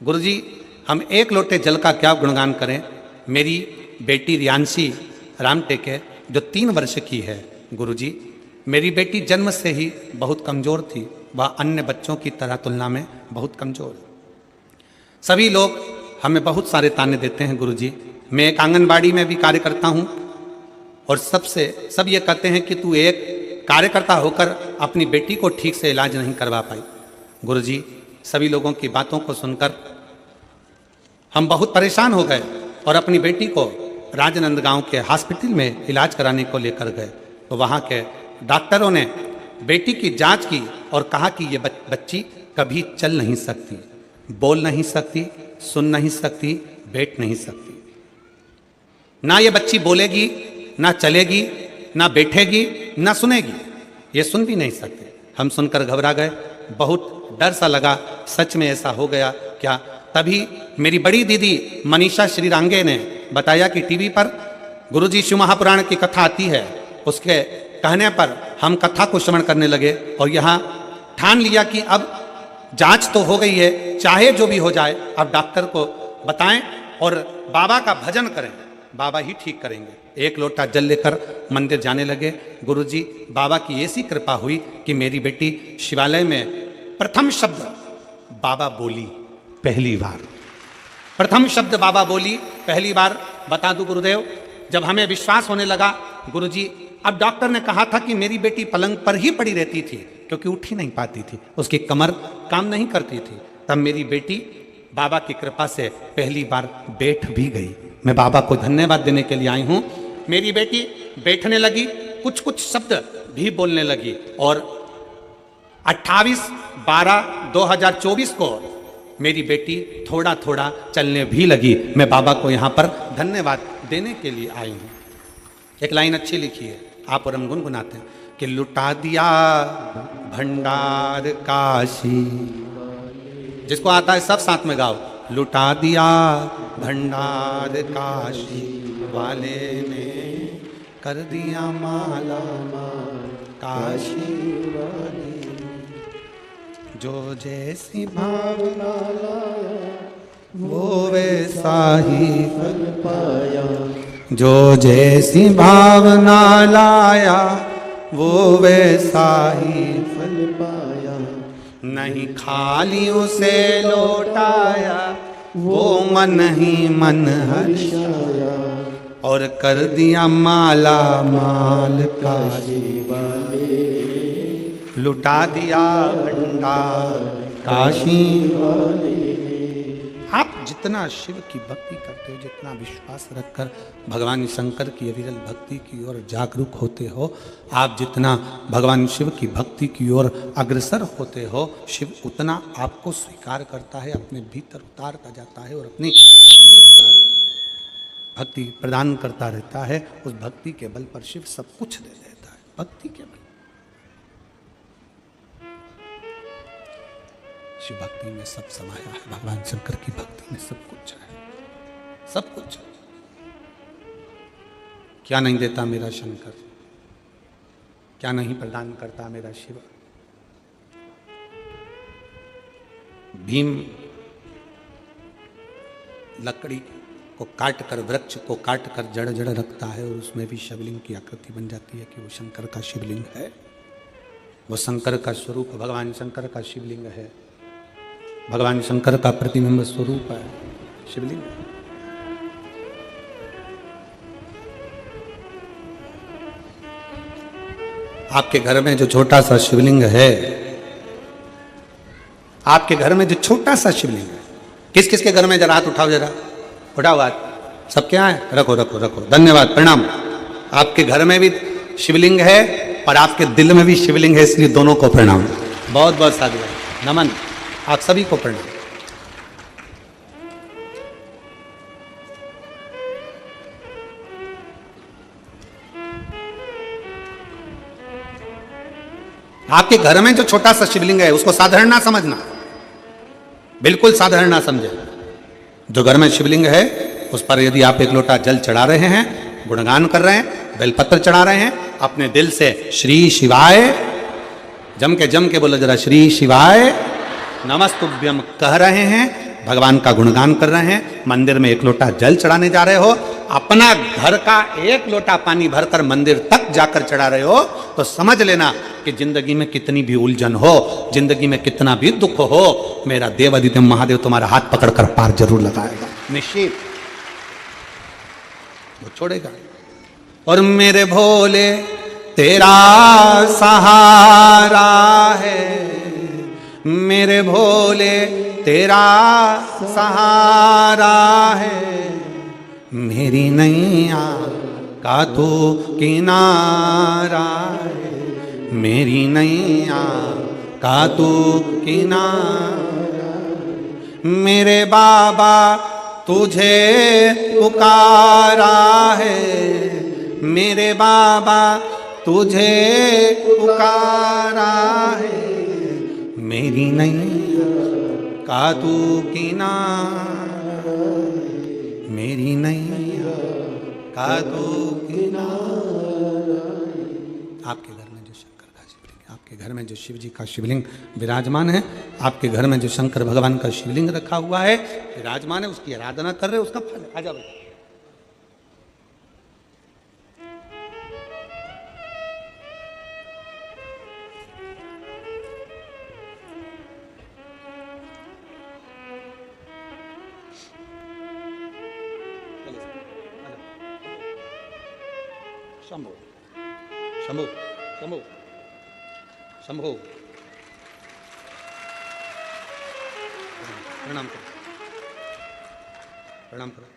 A: गुरुजी, हम एक लोटे जल का क्या गुणगान करें। मेरी बेटी रियांशी राम टेके जो 3 वर्ष की है। गुरुजी, मेरी बेटी जन्म से ही बहुत कमज़ोर थी, वह अन्य बच्चों की तरह तुलना में बहुत कमज़ोर। सभी लोग हमें बहुत सारे ताने देते हैं। गुरुजी, मैं एक आंगनबाड़ी में भी कार्य करता हूँ और सब ये कहते हैं कि तू एक कार्यकर्ता होकर अपनी बेटी को ठीक से इलाज नहीं करवा पाई। गुरुजी, सभी लोगों की बातों को सुनकर हम बहुत परेशान हो गए और अपनी बेटी को राजनांदगांव के हॉस्पिटल में इलाज कराने को लेकर गए। तो वहाँ के डॉक्टरों ने बेटी की जांच की और कहा कि ये बच्ची कभी चल नहीं सकती, बोल नहीं सकती, सुन नहीं सकती, बैठ नहीं सकती। ना ये बच्ची बोलेगी, ना चलेगी, ना बैठेगी, ना सुनेगी, ये सुन भी नहीं सकते। हम सुनकर घबरा गए, बहुत डर सा लगा, सच में ऐसा हो गया क्या। तभी मेरी बड़ी दीदी मनीषा श्रीरांगे ने बताया कि टीवी पर गुरुजी शिव महापुराण की कथा आती है। उसके कहने पर हम कथा को श्रवण करने लगे और यहाँ ठान लिया कि अब जांच तो हो गई है, चाहे जो भी हो जाए, अब डॉक्टर को बताएं और बाबा का भजन करें, बाबा ही ठीक करेंगे। एक लोटा जल लेकर मंदिर जाने लगे। गुरुजी, बाबा की ऐसी कृपा हुई कि मेरी बेटी शिवालय में प्रथम शब्द बाबा बोली, पहली बार प्रथम शब्द बाबा बोली पहली बार। बता दूं गुरुदेव, जब हमें विश्वास होने लगा, गुरुजी अब डॉक्टर ने कहा था कि मेरी बेटी पलंग पर ही पड़ी रहती थी क्योंकि उठ ही नहीं पाती थी, उसकी कमर काम नहीं करती थी। तब मेरी बेटी बाबा की कृपा से पहली बार बैठ भी गई। मैं बाबा को धन्यवाद देने के लिए आई हूँ। मेरी बेटी बैठने लगी, कुछ कुछ शब्द भी बोलने लगी और 28/12/2024 को मेरी बेटी थोड़ा थोड़ा चलने भी लगी। मैं बाबा को यहाँ पर धन्यवाद देने के लिए आई हूँ। एक लाइन अच्छी लिखी है, आप और हम गुनगुनाते हैं कि लुटा दिया भंडार काशी। जिसको आता है सब साथ में गाओ। लुटा दिया भंडार काशी वाले ने, कर दिया माला काशी वाले। जो जैसी भावना लाया वो वैसा ही फल पाया। जो जैसी भावना लाया वो वैसा ही फल पाया। नहीं खाली उसे लौटाया, वो मन ही मन हर्षाया और कर दिया माला माल काशी वाले, लुटा दिया भंडार काशी वाले। आप जितना शिव की भक्ति करते हो, जितना विश्वास रखकर भगवान शंकर की अविरल भक्ति की ओर जागरूक होते हो, आप जितना भगवान शिव की भक्ति की ओर अग्रसर होते हो, शिव उतना आपको स्वीकार करता है, अपने भीतर उतारता जाता है और अपनी भक्ति प्रदान करता रहता है। उस भक्ति के बल पर शिव सब कुछ दे देता है, भक्ति के बल। शिव भक्ति में सब समाया है, भगवान शंकर की भक्ति में सब कुछ है, सब कुछ। क्या नहीं देता मेरा शंकर, क्या नहीं प्रदान करता मेरा शिव। भीम लकड़ी को काट कर, वृक्ष को काट कर जड़ जड़ रखता है और उसमें भी शिवलिंग की आकृति बन जाती है कि वो शंकर का शिवलिंग है, वो शंकर का स्वरूप भगवान शंकर का शिवलिंग है, भगवान शंकर का प्रतिबिंब स्वरूप है शिवलिंग। आपके घर में जो छोटा सा शिवलिंग है, आपके घर में जो छोटा सा शिवलिंग है, किस किस के घर में, जरा हाथ उठाओ, जरा उठाओ हाथ। सब क्या है? रखो रखो रखो, धन्यवाद, प्रणाम। आपके घर में भी शिवलिंग है और आपके दिल में भी शिवलिंग है, इसलिए दोनों को प्रणाम, बहुत बहुत साधुवाद, नमन, आप सभी को प्रणाम। आपके घर में जो छोटा सा शिवलिंग है उसको साधारण ना समझना, बिल्कुल साधारण ना समझे। जो घर में शिवलिंग है उस पर यदि आप एक लोटा जल चढ़ा रहे हैं, गुणगान कर रहे हैं, बेलपत्र चढ़ा रहे हैं, अपने दिल से श्री शिवाय जम के बोलो जरा, श्री शिवाय नमस्तुभ्यम कह रहे हैं, भगवान का गुणगान कर रहे हैं, मंदिर में एक लोटा जल चढ़ाने जा रहे हो, अपना घर का एक लोटा पानी भरकर मंदिर तक जाकर चढ़ा रहे हो, तो समझ लेना कि जिंदगी में कितनी भी उलझन हो, जिंदगी में कितना भी दुख हो, मेरा देव आदित्य महादेव तुम्हारा हाथ पकड़कर पार जरूर लगाएगा, निश्चित वो छोड़ेगा। और मेरे भोले तेरा सहारा है, मेरे भोले तेरा सहारा है, मेरी नैया का तो किनारा है, मेरी नैया का तो किनारा, मेरे बाबा तुझे पुकारा है, मेरे बाबा तुझे पुकारा है, मेरी नैया का तू किनारा, मेरी नैया का तू किनारा। आपके घर में जो शंकर का शिवलिंग, आपके घर में जो शिव जी का शिवलिंग विराजमान है, आपके घर में जो शंकर भगवान का शिवलिंग रखा हुआ है, विराजमान है, उसकी आराधना कर रहे हो, उसका फल आ जाओ। शंभो शंभो शंभो शंभो, प्रणाम करो, प्रणाम करो,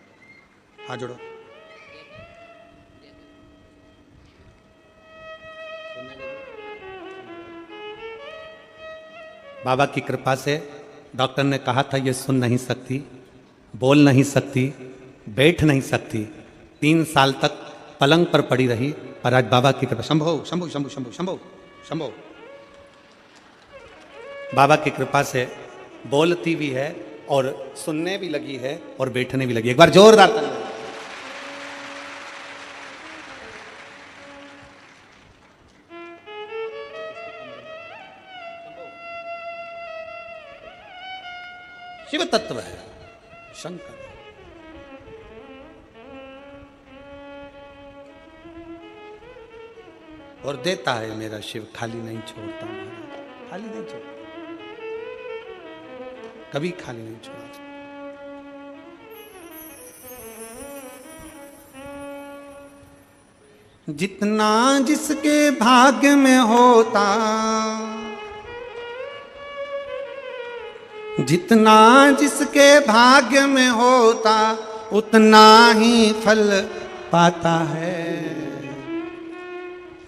A: हाथ जोड़ो। बाबा की कृपा से डॉक्टर ने कहा था ये सुन नहीं सकती, बोल नहीं सकती, बैठ नहीं सकती, 3 साल तक पलंग पर पड़ी रही, पर आज बाबा की कृपा, शंभो शंभो शंभो शंभो शंभो शंभो, बाबा की कृपा से बोलती भी है और सुनने भी लगी है और बैठने भी लगी। एक बार जोरदार ताली। शिव तत्व है शंकर, और देता है मेरा शिव, खाली नहीं छोड़ता महाराज, खाली नहीं छोड़ता, कभी खाली नहीं छोड़ा। जितना जिसके भाग्य में होता, जितना जिसके भाग्य में होता उतना ही फल पाता है।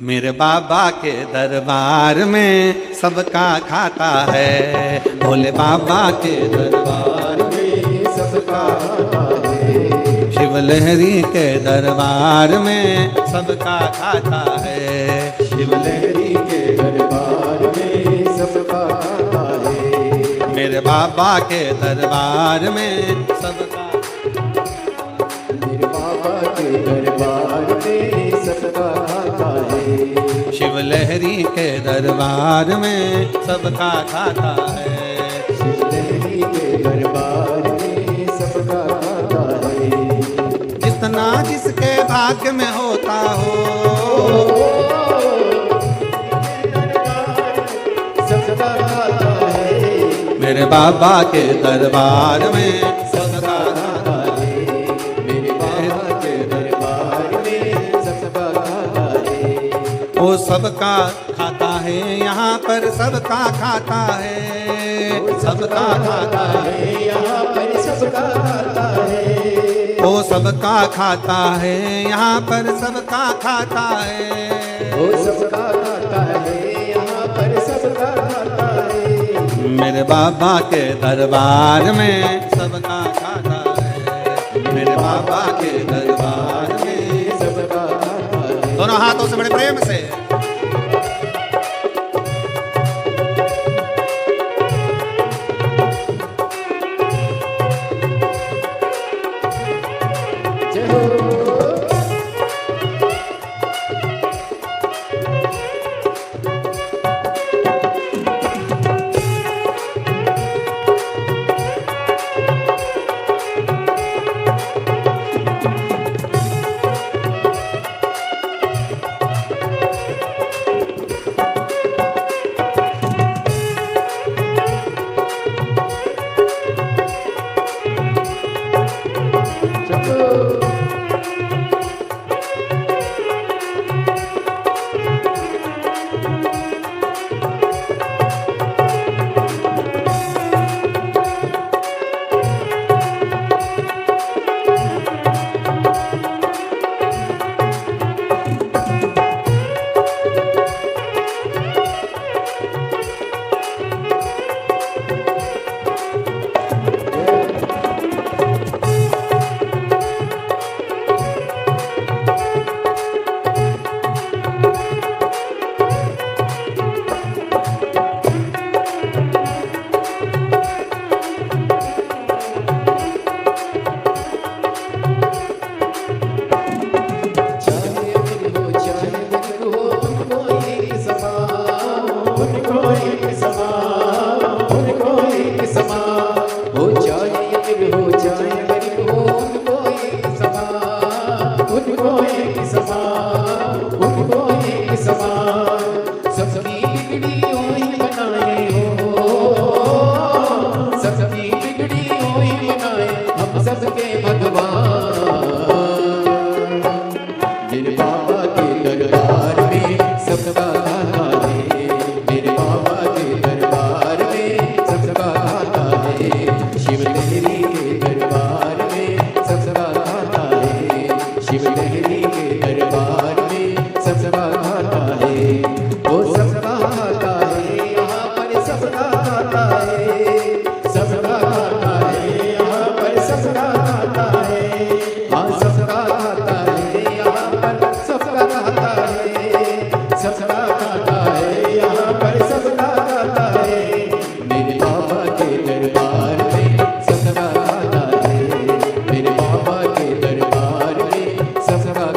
A: मेरे बाबा के दरबार में सबका खाता है, भोले बाबा के दरबार में सबका खाता है। शिव लहरी के दरबार में सबका खाता है, शिव लहरी के दरबार में सबका खाता है। मेरे बाबा के दरबार में सबका, मेरे बाबा के दरबार में सबका खाता है। शिव लहरी के दरबार में सबका खाता है, शिव लहरी के दरबार में सबका खाता है। जितना जिसके भाग्य में होता हो, सबका खाता है। मेरे बाबा के दरबार में सबका खाता है, मेरे बाबा के दरबार में सबका खाता है। वो सबका खाता है, यहाँ पर सबका खाता है, सबका खाता है, यहाँ पर सबका खाता है। वो सबका खाता है, यहाँ पर सबका खाता है, वो सबका खाता है, यहाँ पर सबका खाता है। मेरे बाबा के दरबार में सबका खाता है, मेरे बाबा के दरबार में सबका खाता है। दोनों हाथों से बड़े प्रेम से
B: सबका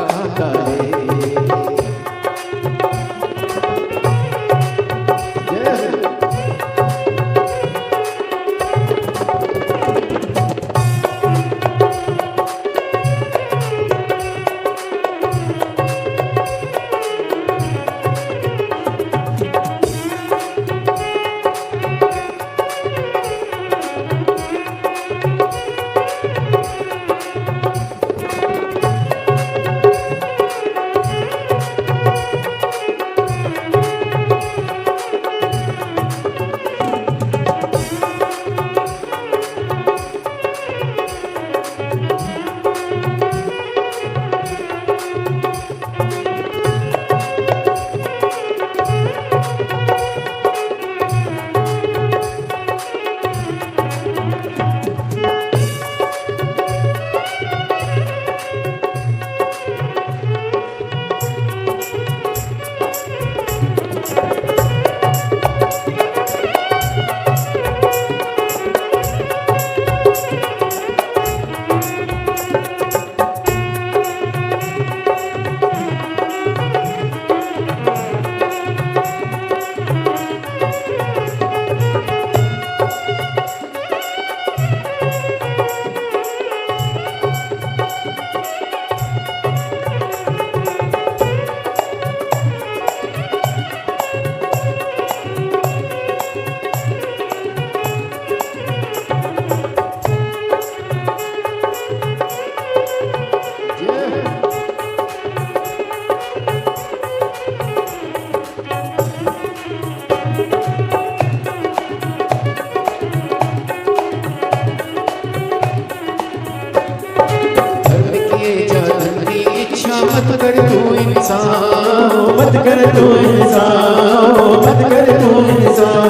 B: मत कर तू इंसान, मत कर तू इंसान, मत कर तू इंसान।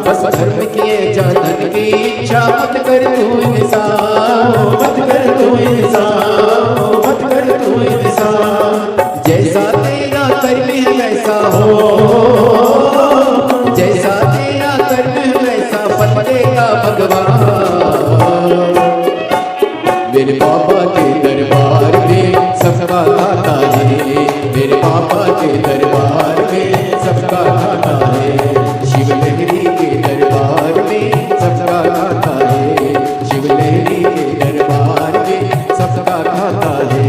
B: बस धर्म किए जा धन की इच्छा, मत कर तू इंसान, मत कर तू इंसान, मत कर तू इंसान। जैसा तेरा कर्म है वैसा हो, जैसा तेरा कर्म है वैसा फल देगा भगवान। मेरे पापा के दरबार में सबका खाता है, मेरे पापा के दरबार में सबका खाता है। शिव लहरी के दरबार में सबका खाता है, शिव लहरी के दरबार में सबका खाता है।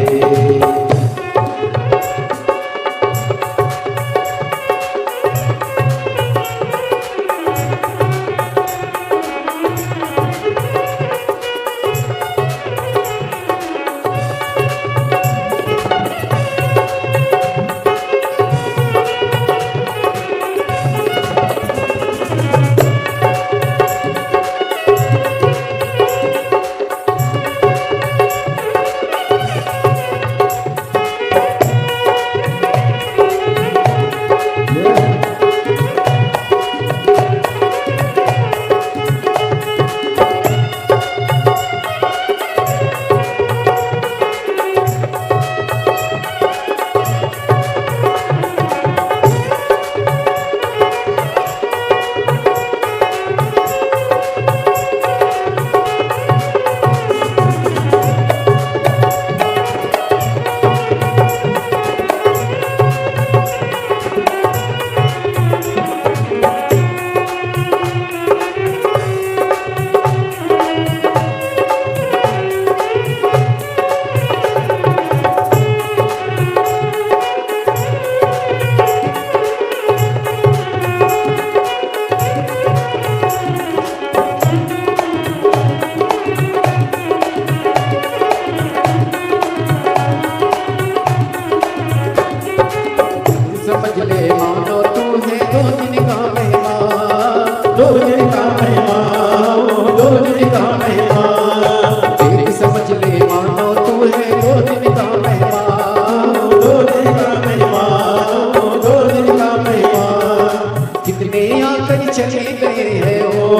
B: समझ ले मानो तू है दो दिन का मेहमान, दो दिन का मेहमान, दो दिन का मेहमान। देख समझ ले मानो तू है दो दिन का मेहमान, दो दिन का मेहमान, दो दिन का मेहमान। कितने आकर चले गए हैं ओ,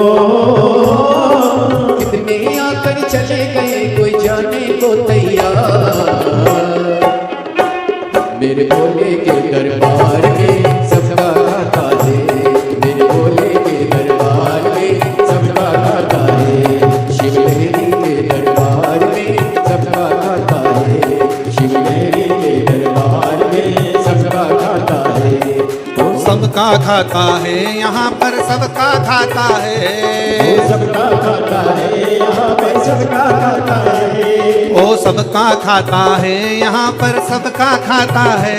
B: कितने आकर चले गए कोई जाने को तैयार। मेरे भोले के दरबार में सबका खाता है, मेरे भोले के दरबार में सबका खाता है। शिव लहरी के दरबार में सबका खाता है, शिव लहरी के दरबार में सबका खाता है।
A: सबका खाता है यहाँ पर सबका खाता है,
B: सबका खाता है यहाँ पर सबका खाता है।
A: ओ सबका खाता है यहाँ पर सबका खाता है,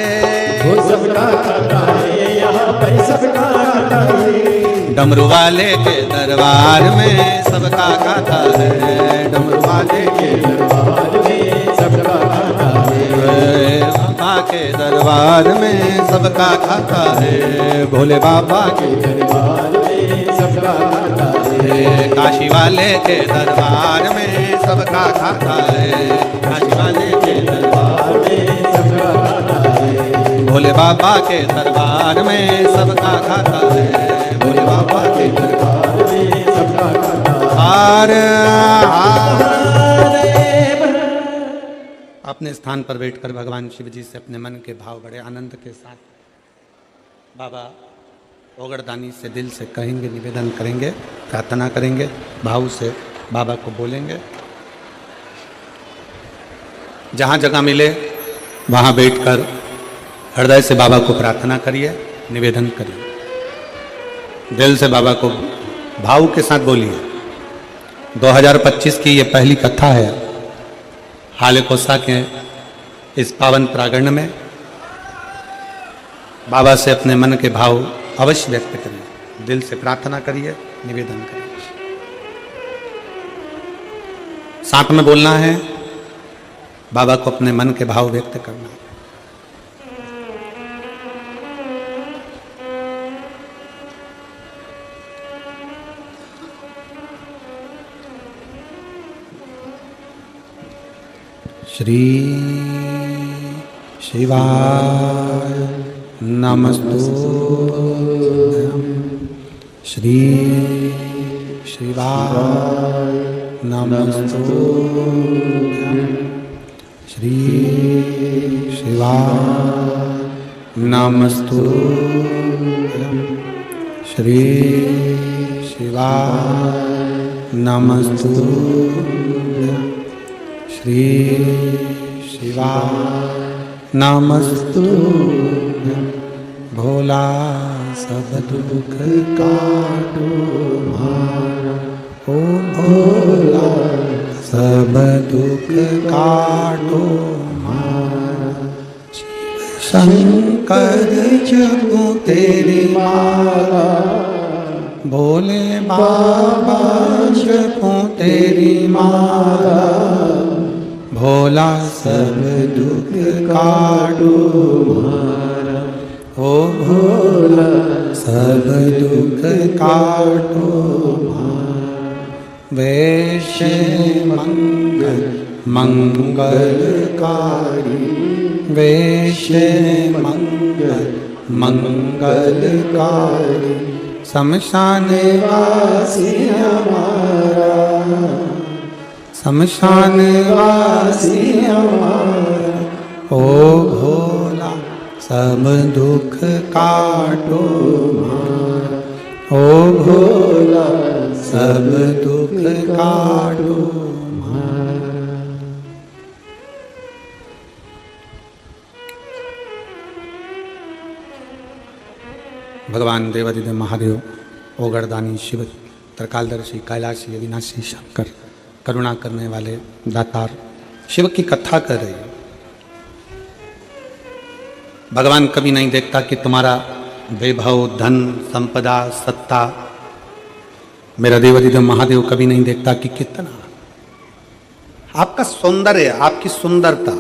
B: वो सबका खाता है यहाँ पर सबका खाता है।
A: डमरू वाले के दरबार में सबका खाता है, डमरू वाले के
B: दरबार में सबका खाता है।
A: बाबा के दरबार में सबका खाता है, भोले बाबा के
B: दरबार में सबका खाता है।
A: काशी वाले के दरबार में सबका खाता है, काशी वाले के दरबार में
B: सबका खाता है।
A: भोले बाबा के दरबार में सबका खाता है, भोले बाबा के दरबार
B: में सबका खाता है।
A: अपने स्थान पर बैठकर भगवान शिव जी से अपने मन के भाव बड़े आनंद के साथ बाबा ओगड़दानी से दिल से कहेंगे, निवेदन करेंगे, प्रार्थना करेंगे, भाव से बाबा को बोलेंगे। जहाँ जगह मिले वहाँ बैठकर हृदय से बाबा को प्रार्थना करिए, निवेदन करिए, दिल से बाबा को भाव के साथ बोलिए। 2025 की ये पहली कथा है हाले कोसा के इस पावन प्रांगण में। बाबा से अपने मन के भाव अवश्य व्यक्त करिए, दिल से प्रार्थना करिए, निवेदन करिए। साथ में बोलना है, बाबा को अपने मन के भाव व्यक्त करना है। श्री शिवाय नमस्तुभ्यं श्री शिवाय नमस्तुभ्यं श्री शिवाय नमस्तुभ्यं श्री शिवाय नमस्तुभ्यं श्री शिवाय नमस्तुभ्यं भोला सब दुख काटो मारा, ओ भोला सब दुख काटो मारा। शंकर जपो तेरी माला, भोले बाबा जपो तेरी माला, भोला सब दुख काटो मारा, ओ भोला सब दुख काटो मारा। वैश्य मंगल मंगलकारी, वैश्य मंगल मंगलकारी, शमशान वासी हमारा, शमशान वासी हमारा, ओ भोला सब दुख काटो मारा, ओ भोला सब दुख काटो मारा। भगवान देवादिदेव महादेव, ओगरदानी शिव, त्रिकालदर्शी, कैलाशी, अविनाशी शंकर, करुणा करने वाले दातार शिव की कथा कर रही है। भगवान कभी नहीं देखता कि तुम्हारा वैभव, धन, संपदा, सत्ता। मेरा देवादिदेव महादेव कभी नहीं देखता कि कितना आपका सौंदर्य, आपकी सुंदरता,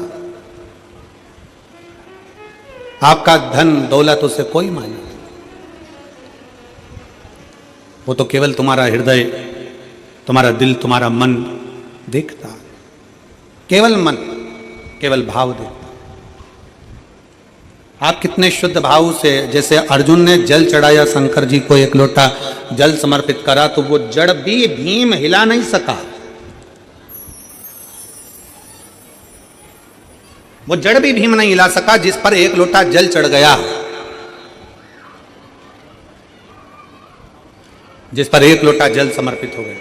A: आपका धन दौलत, उसे कोई मायने नहीं। वो तो केवल तुम्हारा हृदय, तुम्हारा दिल, तुम्हारा मन देखता, केवल मन, केवल भाव देखता। आप कितने शुद्ध भाव से, जैसे अर्जुन ने जल चढ़ाया शंकर जी को, एक लोटा जल समर्पित करा तो वो जड़ भी भीम हिला नहीं सका, वो जड़ भी भीम नहीं हिला सका जिस पर एक लोटा जल चढ़ गया, जिस पर एक लोटा जल समर्पित हो गया।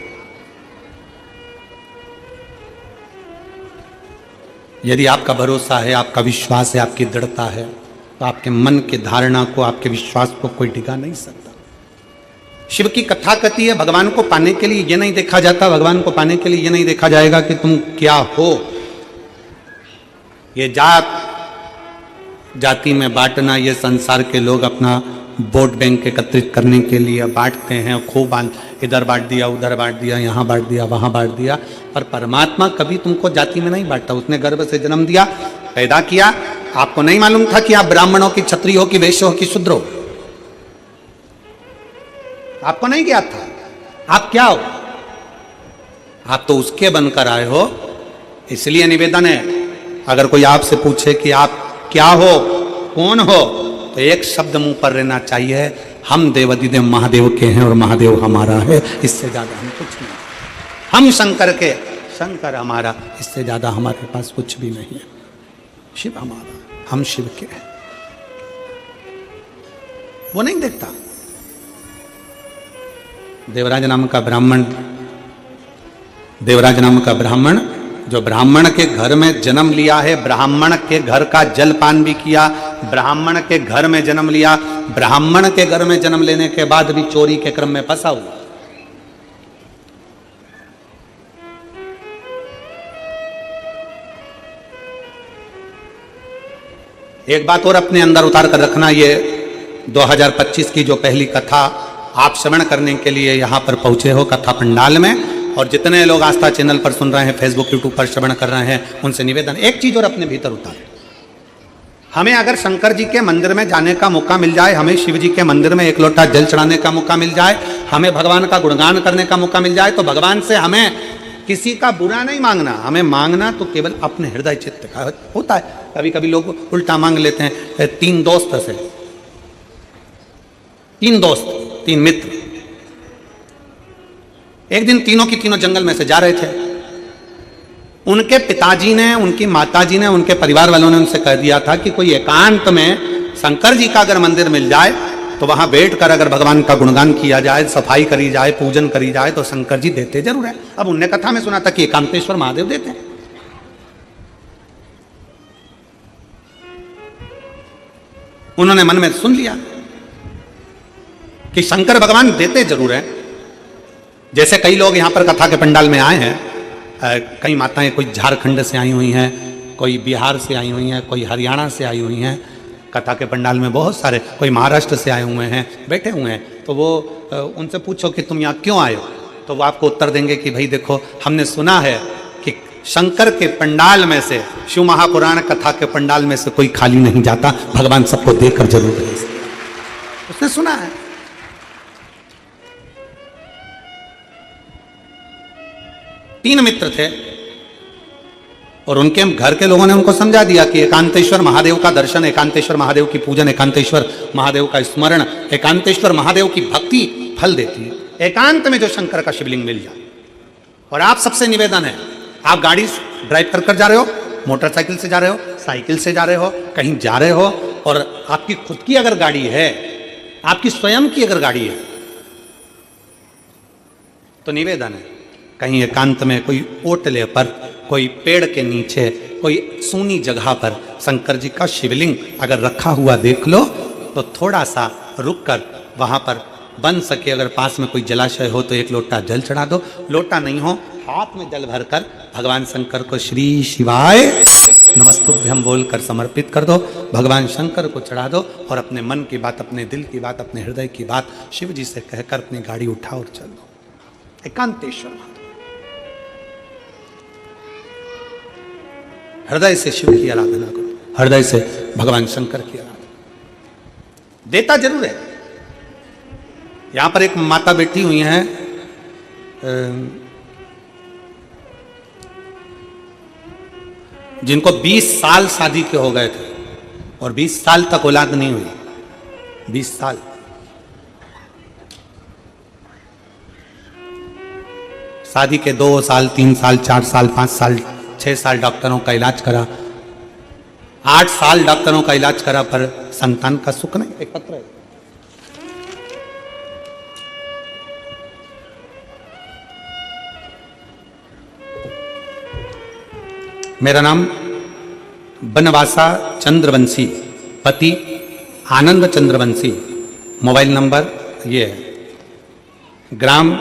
A: यदि आपका भरोसा है, आपका विश्वास है, आपकी दृढ़ता है, तो आपके मन के धारणा को, आपके विश्वास को कोई डिगा नहीं सकता। शिव की कथा कहती है भगवान को पाने के लिए ये नहीं देखा जाता, भगवान को पाने के लिए ये नहीं देखा जाएगा कि तुम क्या हो। ये जात जाति में बांटना, ये संसार के लोग अपना वोट बैंक एकत्रित करने के लिए बांटते हैं, खूब इधर बांट दिया, उधर बांट दिया, यहाँ बांट दिया, वहाँ बांट दिया। पर परमात्मा कभी तुमको जाति में नहीं बांटता। उसने गर्भ से जन्म दिया, पैदा किया। आपको नहीं मालूम था कि आप ब्राह्मणों की, क्षत्रिय हो, कि वैश्य हो, कि शूद्र हो? आपको नहीं ज्ञात था आप क्या हो। आप तो उसके बनकर आए हो। इसलिए निवेदन है, अगर कोई आपसे पूछे कि आप क्या हो, कौन हो, तो एक शब्द मुंह पर रहना चाहिए, हम देवादिदेव महादेव के हैं और महादेव हमारा है। इससे ज्यादा हम कुछ नहीं। हम शंकर के, शंकर हमारा, इससे ज्यादा हमारे पास कुछ भी नहीं है। शिव हमारा, हम शिव के हैं। वो नहीं देखता। देवराज नाम का ब्राह्मण, देवराज नाम का ब्राह्मण जो ब्राह्मण के घर में जन्म लिया है, ब्राह्मण के घर का जलपान भी किया, ब्राह्मण के घर में जन्म लिया, ब्राह्मण के घर में जन्म लेने के बाद भी चोरी के क्रम में फंसा हुआ। एक बात और अपने अंदर उतार कर रखना, ये 2025 की जो पहली कथा आप श्रवण करने के लिए यहाँ पर पहुंचे हो कथा पंडाल में, और जितने लोग आस्था चैनल पर सुन रहे हैं, फेसबुक, यूट्यूब पर श्रवण कर रहे हैं, उनसे निवेदन, एक चीज और अपने भीतर उतारें। हमें अगर शंकर जी के मंदिर में जाने का मौका मिल जाए, हमें शिव जी के मंदिर में एक लोटा जल चढ़ाने का मौका मिल जाए, हमें भगवान का गुणगान करने का मौका मिल जाए, तो भगवान से हमें किसी का बुरा नहीं मांगना, हमें मांगना तो केवल अपने हृदय चित्त का होता है। कभी कभी लोग उल्टा मांग लेते हैं। 3 दोस्त से, 3 दोस्त, 3 मित्र, एक दिन तीनों की तीनों जंगल में से जा रहे थे। उनके पिताजी ने, उनकी माताजी ने, उनके परिवार वालों ने उनसे कह दिया था कि कोई एकांत में शंकर जी का अगर मंदिर मिल जाए तो वहां बैठकर अगर भगवान का गुणगान किया जाए, सफाई करी जाए, पूजन करी जाए तो शंकर जी देते जरूर है। अब उनने कथा में सुना था कि एकांतेश्वर महादेव देते हैं। उन्होंने मन में सुन लिया कि शंकर भगवान देते जरूर हैं। जैसे कई लोग यहां पर कथा के पंडाल में आए हैं, कई माताएं कोई झारखंड से आई हुई हैं, कोई बिहार से आई हुई हैं, कोई हरियाणा से आई हुई हैं। कथा के पंडाल में बहुत सारे, कोई महाराष्ट्र से आए हुए हैं, बैठे हुए हैं। तो वो उनसे पूछो कि तुम यहाँ क्यों आए हो, तो वो आपको उत्तर देंगे कि भाई देखो, हमने सुना है कि शंकर के पंडाल में से, शिव महापुराण कथा के पंडाल में से कोई खाली नहीं जाता, भगवान सबको देकर जरूर भेजते। उसने सुना है। तीन मित्र थे और उनके घर के लोगों ने उनको समझा दिया कि एकांतेश्वर महादेव का दर्शन, एकांतेश्वर महादेव की पूजन, एकांतेश्वर महादेव का स्मरण, एकांतेश्वर महादेव की भक्ति फल देती है। एकांत में जो शंकर का शिवलिंग मिल जाए। और आप सबसे निवेदन है, आप गाड़ी ड्राइव कर जा रहे हो, मोटरसाइकिल से जा रहे हो, साइकिल से जा रहे हो, कहीं जा रहे हो, और आपकी खुद की अगर गाड़ी है, आपकी स्वयं की अगर गाड़ी है, तो निवेदन है कहीं एकांत में, कोई ओटले पर, कोई पेड़ के नीचे, कोई सूनी जगह पर शंकर जी का शिवलिंग अगर रखा हुआ देख लो तो थोड़ा सा रुक कर वहां पर बन सके, अगर पास में कोई जलाशय हो तो 1 लोटा जल चढ़ा दो। लोटा नहीं हो, हाथ में जल भरकर भगवान शंकर को श्री शिवाय नमस्तुभ्यम बोलकर समर्पित कर दो, भगवान शंकर को चढ़ा दो और अपने मन की बात, अपने दिल की बात, अपने हृदय की बात शिव जी से कहकर अपनी गाड़ी उठाओ और चल दो। एकांतेश्वर महादेव, हृदय से शिव की आराधना करो, हृदय से भगवान शंकर की आराधना। देता जरूर है। यहां पर एक माता बैठी हुई हैं, जिनको 20 साल शादी के हो गए थे और 20 साल तक औलाद नहीं हुई। 20 साल। शादी के 2 साल, 3 साल, 4 साल, 5 साल, 6 साल डॉक्टरों का इलाज करा, 8 साल डॉक्टरों का इलाज करा, पर संतान का सुख नहीं। एक पत्र है, मेरा नाम बनवासा चंद्रवंशी, पति आनंद चंद्रवंशी, मोबाइल नंबर ये है, ग्राम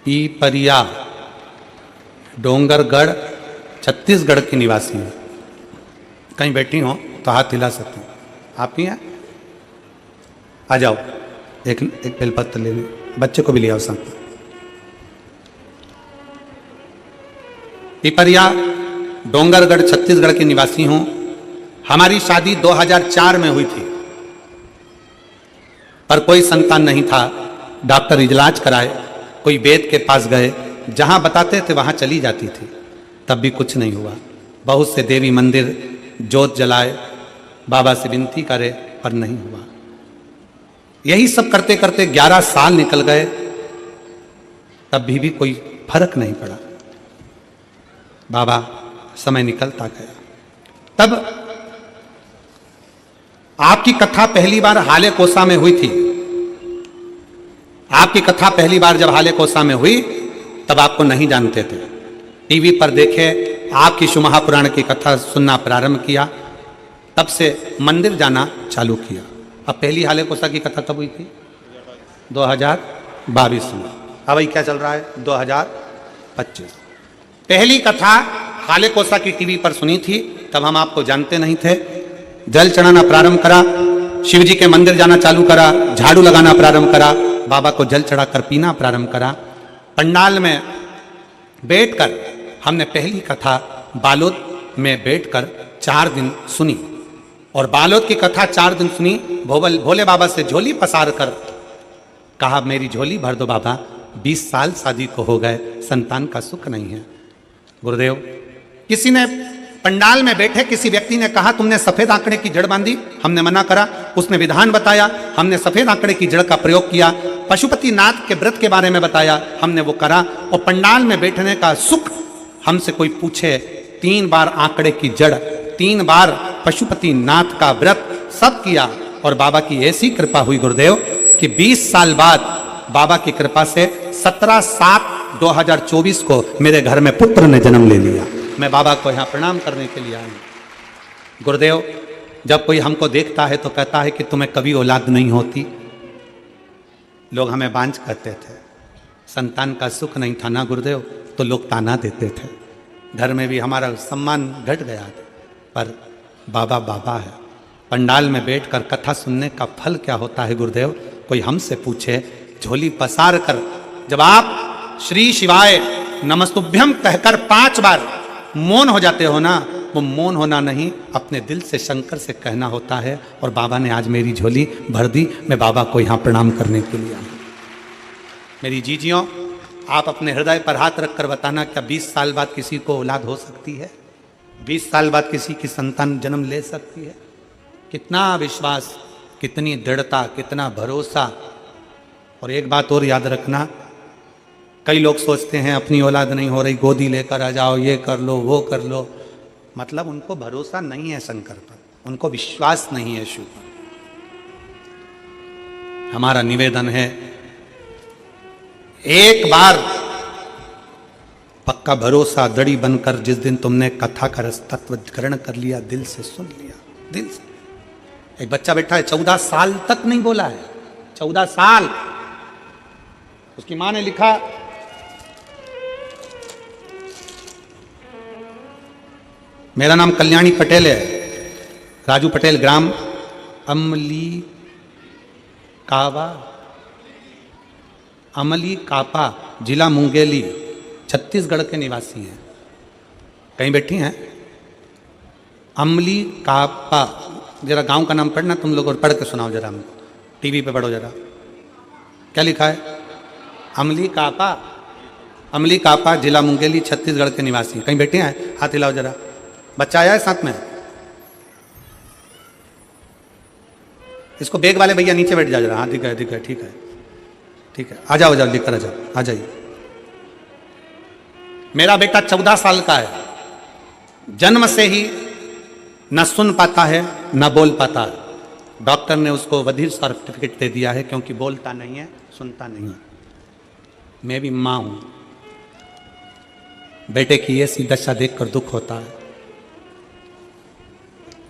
A: पीपरिया, डोंगरगढ़, छत्तीसगढ़ की निवासी हूँ। कहीं बैठी हो तो हाथ हिला सकते हैं। आप ही हैं? आ जाओ, एक बेलपत्र ले लो, बच्चे को भी ले आओ साथ। पिपरिया, डोंगरगढ़, छत्तीसगढ़ की निवासी हूँ। हमारी शादी 2004 में हुई थी, पर कोई संतान नहीं था। डॉक्टर इलाज कराए, कोई वेद के पास गए, जहां बताते थे वहां चली जाती थी, तब भी कुछ नहीं हुआ। बहुत से देवी मंदिर जोत जलाए, बाबा से विनती करे, पर नहीं हुआ। यही सब करते करते 11 साल निकल गए, तब भी कोई फर्क नहीं पड़ा। बाबा, समय निकलता गया। तब आपकी कथा पहली बार हाले कोसा में हुई थी। आपकी कथा पहली बार जब हाले कोसा में हुई तब आपको नहीं जानते थे। टीवी पर देखे, आपकी शिव महापुराण की कथा सुनना प्रारंभ किया, तब से मंदिर जाना चालू किया। अब पहली हाले कोसा की कथा कब हुई थी? 2022 में। अब क्या चल रहा है? 2025। पहली कथा हाले कोसा की टीवी पर सुनी थी, तब हम आपको जानते नहीं थे। जल चढ़ाना प्रारंभ करा, शिव जी के मंदिर जाना चालू करा, झाड़ू लगाना प्रारंभ करा, बाबा को जल चढ़ाकर पीना प्रारंभ करा। पंडाल में बैठकर हमने पहली कथा बालोद में बैठकर 4 दिन सुनी, और बालोद की कथा 4 दिन सुनी। भोले बाबा से झोली पसार कर कहा, मेरी झोली भर दो बाबा, 20 साल शादी को हो गए, संतान का सुख नहीं है। गुरुदेव, किसी ने पंडाल में बैठे किसी व्यक्ति ने कहा तुमने सफेद आंकड़े की जड़ बांधी, हमने मना करा, उसने विधान बताया, हमने सफेद आंकड़े की जड़ का प्रयोग किया, पशुपतिनाथ के व्रत के बारे में बताया, हमने वो करा, और पंडाल में बैठने का सुख हमसे कोई पूछे, 3 बार आंकड़े की जड़, 3 बार पशुपतिनाथ का व्रत, सब किया, और बाबा की ऐसी कृपा हुई गुरुदेव कि 20 साल बाद बाबा की कृपा से 17/7/2024 को मेरे घर में पुत्र ने जन्म ले लिया। मैं बाबा को यहाँ प्रणाम करने के लिए आया हूँ। गुरुदेव, जब कोई हमको देखता है तो कहता है कि तुम्हें कभी औलाद नहीं होती। लोग हमें बांझ कहते थे, संतान का सुख नहीं था ना गुरुदेव, तो लोग ताना देते थे, घर में भी हमारा सम्मान घट गया था। पर बाबा बाबा है। पंडाल में बैठकर कथा सुनने का फल क्या होता है गुरुदेव? कोई हमसे पूछे, झोली पसार कर जब आप श्री शिवाय नमस्तुभ्यम कहकर 5 बार मौन हो जाते हो ना, वो मौन होना नहीं, अपने दिल से शंकर से कहना होता है। और बाबा ने आज मेरी झोली भर दी। मैं बाबा को यहाँ प्रणाम करने के लिए आया। मेरी जीजियों, आप अपने हृदय पर हाथ रखकर बताना, क्या 20 साल बाद किसी को औलाद हो सकती है? 20 साल बाद किसी की संतान जन्म ले सकती है? कितना विश्वास, कितनी दृढ़ता, कितना भरोसा। और एक बात और याद रखना, कई लोग सोचते हैं अपनी औलाद नहीं हो रही, गोदी लेकर आ जाओ, ये कर लो, वो कर लो। मतलब उनको भरोसा नहीं है शंकर पर, उनको विश्वास नहीं है शिव पर। हमारा निवेदन है, एक बार पक्का भरोसा दड़ी बनकर, जिस दिन तुमने कथा का रस तत्व ग्रहण कर लिया, दिल से सुन लिया, दिल से। एक बच्चा बैठा है, 14 साल तक नहीं बोला है, 14 साल। उसकी मां ने लिखा, मेरा नाम कल्याणी पटेल है, राजू पटेल, ग्राम अमली कापा, जिला मुंगेली, छत्तीसगढ़ के निवासी हैं। कहीं बैठी हैं? अमली कापा, जरा गांव का नाम पढ़ना तुम लोग, और पढ़ के सुनाओ जरा हमको, टीवी पे पढ़ो जरा, क्या लिखा है? अमली कापा, जिला मुंगेली, छत्तीसगढ़ के निवासी। कहीं बैठे हैं? हाथ हिलाओ जरा। बच्चा आया है साथ में? इसको बैग वाले भैया नीचे बैठ जाओ जरा। हाँ, दिखा है, ठीक है, ठीक है, आ जाओ, लेकर आ जाइए। मेरा बेटा 14 साल का है, जन्म से ही न सुन पाता है न बोल पाता है। डॉक्टर ने उसको बधिर सर्टिफिकेट दे दिया है, क्योंकि बोलता नहीं है, सुनता नहीं है। मैं भी मां हूं, बेटे की ऐसी दशा देखकर दुख होता है।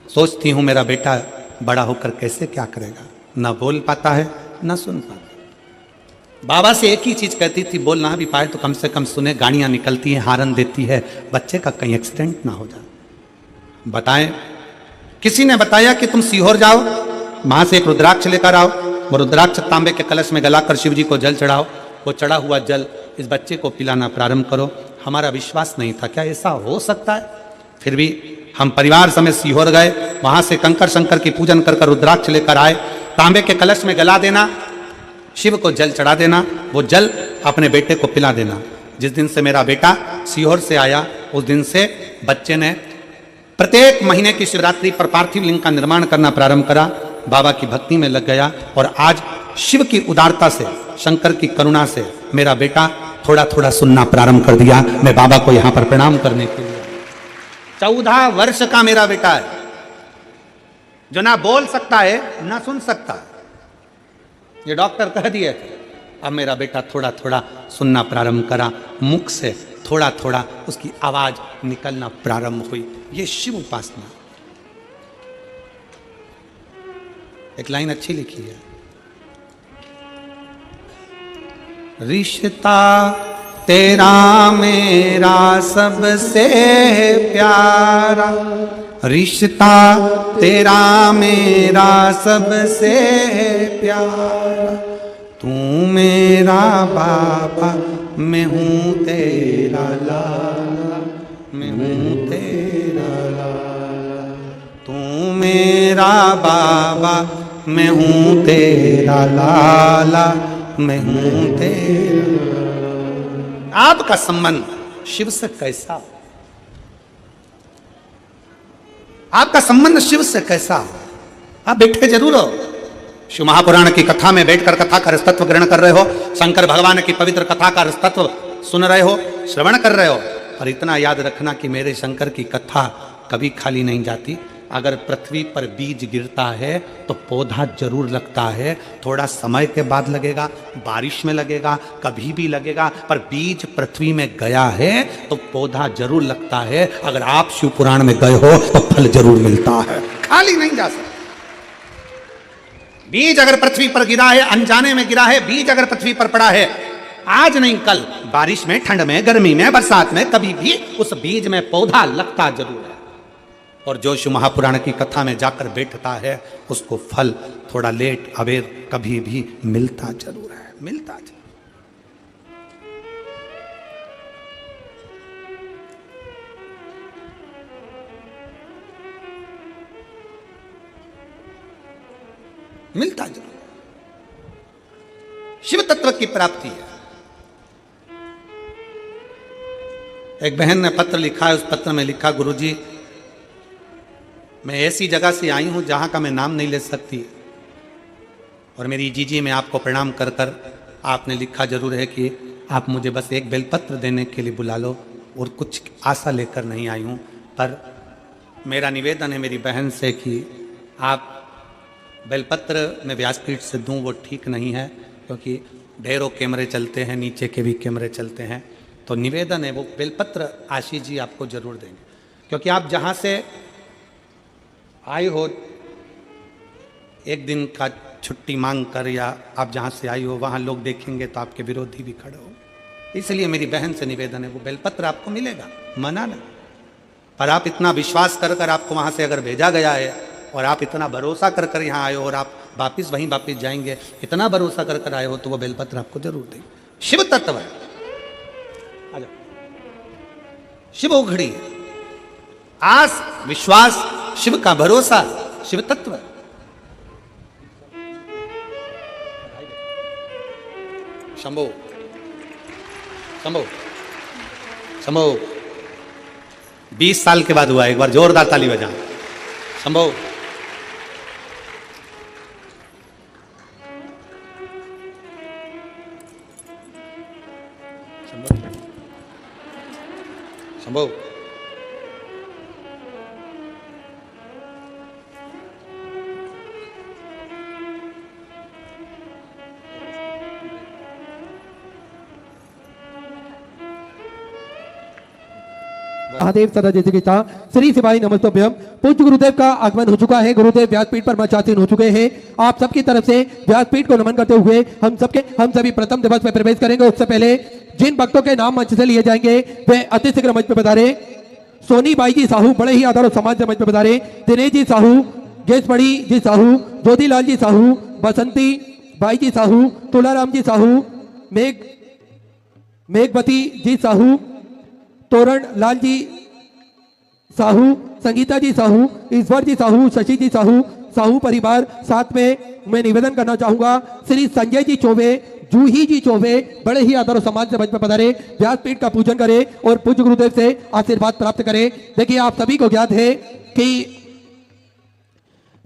A: सोचती हूं मेरा बेटा बड़ा होकर कैसे क्या करेगा, ना बोल पाता है ना सुन पाता। बाबा से एक ही चीज कहती थी, बोल ना भी पाए तो कम से कम सुने। गाड़ियां निकलती हैं, हारन देती है, बच्चे का कहीं एक्सीडेंट ना हो जाए। बताएं, किसी ने बताया कि तुम सीहोर जाओ, वहां से एक रुद्राक्ष लेकर आओ, वो रुद्राक्ष तांबे के कलश में गलाकर शिव जी को जल चढ़ाओ, वो चढ़ा हुआ जल इस बच्चे को पिलाना प्रारंभ करो। हमारा विश्वास नहीं था, क्या ऐसा हो सकता है? फिर भी हम परिवार समेत सीहोर गए, वहां से कंकर शंकर की पूजन कर रुद्राक्ष लेकर आए, तांबे के कलश में गला देना, शिव को जल चढ़ा देना, वो जल अपने बेटे को पिला देना। जिस दिन से मेरा बेटा सीहोर से आया, उस दिन से बच्चे ने प्रत्येक महीने की शिवरात्रि पर पार्थिव लिंग का निर्माण करना प्रारंभ करा, बाबा की भक्ति में लग गया। और आज शिव की उदारता से, शंकर की करुणा से मेरा बेटा थोड़ा थोड़ा सुनना प्रारंभ कर दिया। मैं बाबा को यहाँ पर प्रणाम करने के लिए, 14 वर्ष का मेरा बेटा है, जो ना बोल सकता है ना सुन सकता है, ये डॉक्टर कह दिए थे। अब मेरा बेटा थोड़ा थोड़ा सुनना प्रारंभ करा, मुख से थोड़ा थोड़ा उसकी आवाज निकलना प्रारंभ हुई। ये शिव उपासना। एक लाइन अच्छी लिखी है, रिश्ता तेरा मेरा सबसे प्यारा, रिश्ता तेरा मेरा सबसे प्यारा, तू मेरा बाबा मैं हूँ तेरा लाला, मैं हूँ तेरा लाला, तू मेरा बाबा मैं हूँ तेरा लाला, मैं हूं तेरा। आपका संबंध शिव से कैसा हो? आपका संबंध शिव से कैसा हो? आप बैठे जरूर हो, शिव महापुराण की कथा में बैठकर कथा का रसतत्व ग्रहण कर रहे हो, शंकर भगवान की पवित्र कथा का रसतत्व सुन रहे हो, श्रवण कर रहे हो। और इतना याद रखना कि मेरे शंकर की कथा कभी खाली नहीं जाती। अगर पृथ्वी पर बीज गिरता है तो पौधा जरूर लगता है, थोड़ा समय के बाद लगेगा, बारिश में लगेगा, कभी भी लगेगा, पर बीज पृथ्वी में गया है तो पौधा जरूर लगता है। अगर आप शिव पुराण में गए हो तो फल जरूर मिलता है, खाली नहीं जा सकता। बीज अगर पृथ्वी पर गिरा है, अनजाने में गिरा है, बीज अगर पृथ्वी पर पड़ा है, आज नहीं कल, बारिश में, ठंड में, गर्मी में, बरसात में, कभी भी उस बीज में पौधा लगता जरूर है। और जो शिव महापुराण की कथा में जाकर बैठता है उसको फल थोड़ा लेट अबेर कभी भी मिलता जरूर है, मिलता जरूर। मिलता जरूर। शिव तत्व की प्राप्ति है। एक बहन ने पत्र लिखा है, उस पत्र में लिखा, गुरुजी मैं ऐसी जगह से आई हूं जहां का मैं नाम नहीं ले सकती, और मेरी जीजी मैं आपको प्रणाम कर कर आपने लिखा जरूर है कि आप मुझे बस एक बेलपत्र देने के लिए बुला लो, और कुछ आशा लेकर नहीं आई हूं। पर मेरा निवेदन है मेरी बहन से कि आप बेलपत्र में व्यासपीठ से दूं वो ठीक नहीं है, क्योंकि ढेरों कैमरे चलते हैं, नीचे के भी कैमरे चलते हैं। तो निवेदन है वो बेलपत्र आशीष जी आपको जरूर देंगे, क्योंकि आप जहाँ से आए हो एक दिन का छुट्टी मांग कर, या आप जहाँ से आई हो वहाँ लोग देखेंगे तो आपके विरोधी भी खड़े होंगे। इसलिए मेरी बहन से निवेदन है वो बेलपत्र आपको मिलेगा, मना नहीं, पर आप इतना विश्वास कर कर आपको वहाँ से अगर भेजा गया है और आप इतना भरोसा कर कर यहाँ आए हो और आप वापिस वहीं वापिस जाएंगे, इतना भरोसा कर कर आए हो, तो वो बेलपत्र आपको जरूर देंगे। शिव तत्व है, आ जाओ। शिव उघड़ी है, आस विश्वास, शिव का भरोसा, शिव तत्व। शंभो शंभो शंभो 20 साल के बाद हुआ, एक बार जोरदार ताली बजा। शंभो शंभो
C: महादेव सदा जैसे गीता श्री शिवाय नमस्तभ्यम। पूज्य गुरुदेव का आगमन हो चुका है, गुरुदेव व्यासपीठ पर मचासीन हो चुके हैं। आप सबकी तरफ से व्यासपीठ को नमन करते हुए हम सभी प्रथम दिवस में प्रवेश करेंगे। उससे पहले जिन भक्तों के नाम मंच से लिए जाएंगे वे अति शीघ्र मंच पे पधारे। सोनी बाई जी साहू बड़े ही आदर और समाज से मंच पे पधारे। दिनेश जी साहू, गेशमणि जी साहू, ज्योतिलाल जी साहू, बसंती बाई जी साहू, तुलाराम जी साहू, मेघवती जी साहू, तोरण लाल जी साहू, संगीता जी साहू, ईश्वर जी साहू, शशि जी साहू, साहू परिवार। साथ में मैं निवेदन करना चाहूंगा श्री संजय जी चौबे, जूही जी चौबे बड़े ही आदर और सम्मान से मंच पर पधारे, व्यासपीठ का पूजन करें और पूज्य गुरुदेव से आशीर्वाद प्राप्त करें। देखिए आप सभी को ज्ञात है कि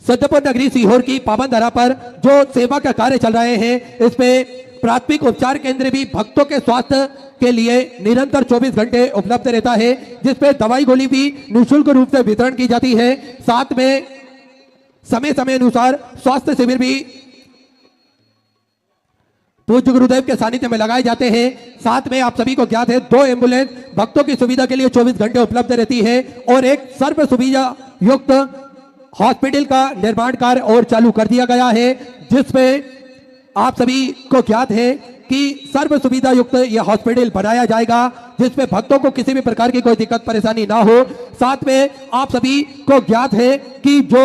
C: सत्यपुर नगरी सीहोर की पावन धरा पर जो सेवा का कार्य चल रहे हैं, इसमें प्राथमिक उपचार केंद्र भी भक्तों के स्वास्थ्य के लिए निरंतर 24 घंटे उपलब्ध रहता है, जिसपे दवाई गोली भी निःशुल्क रूप से वितरण की जाती है। साथ में समय समय अनुसार स्वास्थ्य शिविर भी पूज्य गुरुदेव के सानिध्य में लगाए जाते हैं। साथ में आप सभी को ज्ञात है 2 एम्बुलेंस भक्तों की सुविधा के लिए 24 घंटे उपलब्ध रहती है और एक सर्व सुविधा युक्त हॉस्पिटल का निर्माण कार्य और चालू कर दिया गया है, जिसमें आप सभी को ज्ञात है कि सर्व सुविधा युक्त यह हॉस्पिटल बनाया जाएगा, जिसमें भक्तों को किसी भी प्रकार की कोई दिक्कत परेशानी ना हो। साथ में आप सभी को ज्ञात है कि जो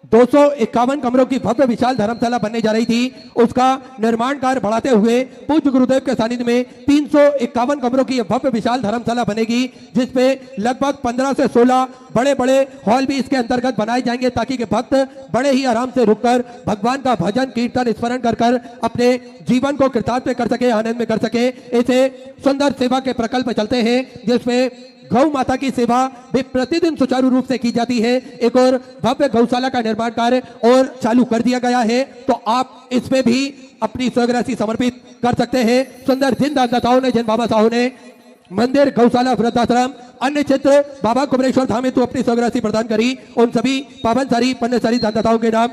C: 251 कमरों की भव्य विशाल धर्मशाला बनने जा रही थी, उसका निर्माण कार्य बढ़ाते हुए पूज्य गुरुदेव के सानिध्य में 351 कमरों की भव्य विशाल धर्मशाला बनेगी, जिसपे लगभग 15 से 16 बड़े बड़े हॉल भी इसके अंतर्गत बनाए जाएंगे, ताकि के भक्त बड़े ही आराम से रुककर भगवान का भजन कीर्तन स्मरण कर कर अपने जीवन को कृतार्थ कर सके, आनंद में कर सके। ऐसे सुंदर सेवा के प्रकल्प चलते हैं, जिसमें गौ माता की सेवा भी प्रतिदिन सुचारू रूप से की जाती है। एक और भव्य गौशाला का निर्माण कार्य और चालू कर दिया गया है, तो आप इसमें भी अपनी स्वराशि समर्पित कर सकते हैं। सुंदर जिन दानदाताओं ने, जिन बाबा साहब ने मंदिर, गौशाला, वृद्धाश्रम, अन्य क्षेत्र बाबा कुमरेश्वर धाम हेतु अपनी स्वराशि प्रदान करी, उन सभी पावनसारी पुण्यसारी दानदाताओं के नाम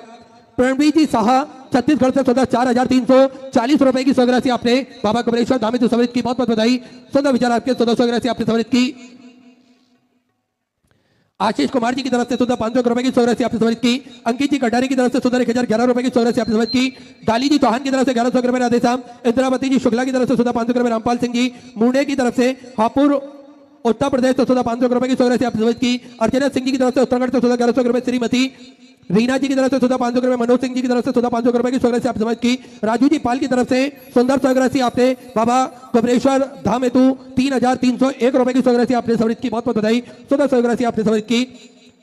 C: प्रणवीर जी साहा छत्तीसगढ़ से 4,340 रुपए की स्वराशि आपने बाबा कुमरेश्वर धाम हेतु समर्पित की। बहुत बहुत बधाई। सुंदर विचार आपके स्वराशि आपने समर्पित की। आशीष कुमार जी की तरफ से 500 रुपए की स्वराशि आपने समर्पित की। अंकित जी कटारी की तरफ से 1011 रुपए की स्वराशि आपने समर्पित की। डाली जी चौहान की तरफ से 1100 रुपए राधेश्याम। इंद्रावती जी शुक्ला की तरफ से 500 रुपए। रामपाल सिंह जी मुंडे की तरफ से हापुड़ उत्तर प्रदेश से 500 रुपए की स्वराशि आपने समर्पित की। अर्चना सिंह जी की तरफ से उत्तराखंड से 1100 रुपए। श्रीमती रीना जी की तरफ से 500 रुपए। मनोज सिंह जी की तरफ से 500 रुपए की स्वराशि आपने समर्पित की। राजू जी पाल की तरफ से सुंदर स्वराशि आपने बाबा कुमरेश्वर धाम हेतु 3,301 रुपए की स्वराशि आपने समर्पित की। बहुत बहुत बधाई। सुंदर स्वराशि आपने समर्पित की।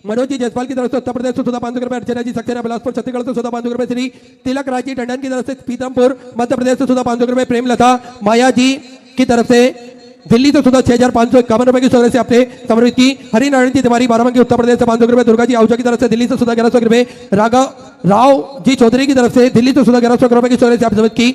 C: मनोज जी जयसवाल की तरफ से उत्तर प्रदेश से 500 रुपए। अर्चना जी सक्सेना बिलासपुर छत्तीसगढ़ से 500 रुपए। श्री तिलक राज जी टंडन की तरफ से पीतमपुर मध्य प्रदेश से 500 रुपए। प्रेमलता माया जी की तरफ से दिल्ली से 6,551 रुपए की स्वराशि आपने समर्पित की। हरिनारायण जी तिवारी बाराबंकी उत्तर प्रदेश से 500 रुपए। दुर्गा जी आहूजा की तरफ से दिल्ली से 1100 रुपए। राघव राव जी चौधरी की तरफ से दिल्ली से 1100 रुपए की स्वराशि आपने समर्पित की।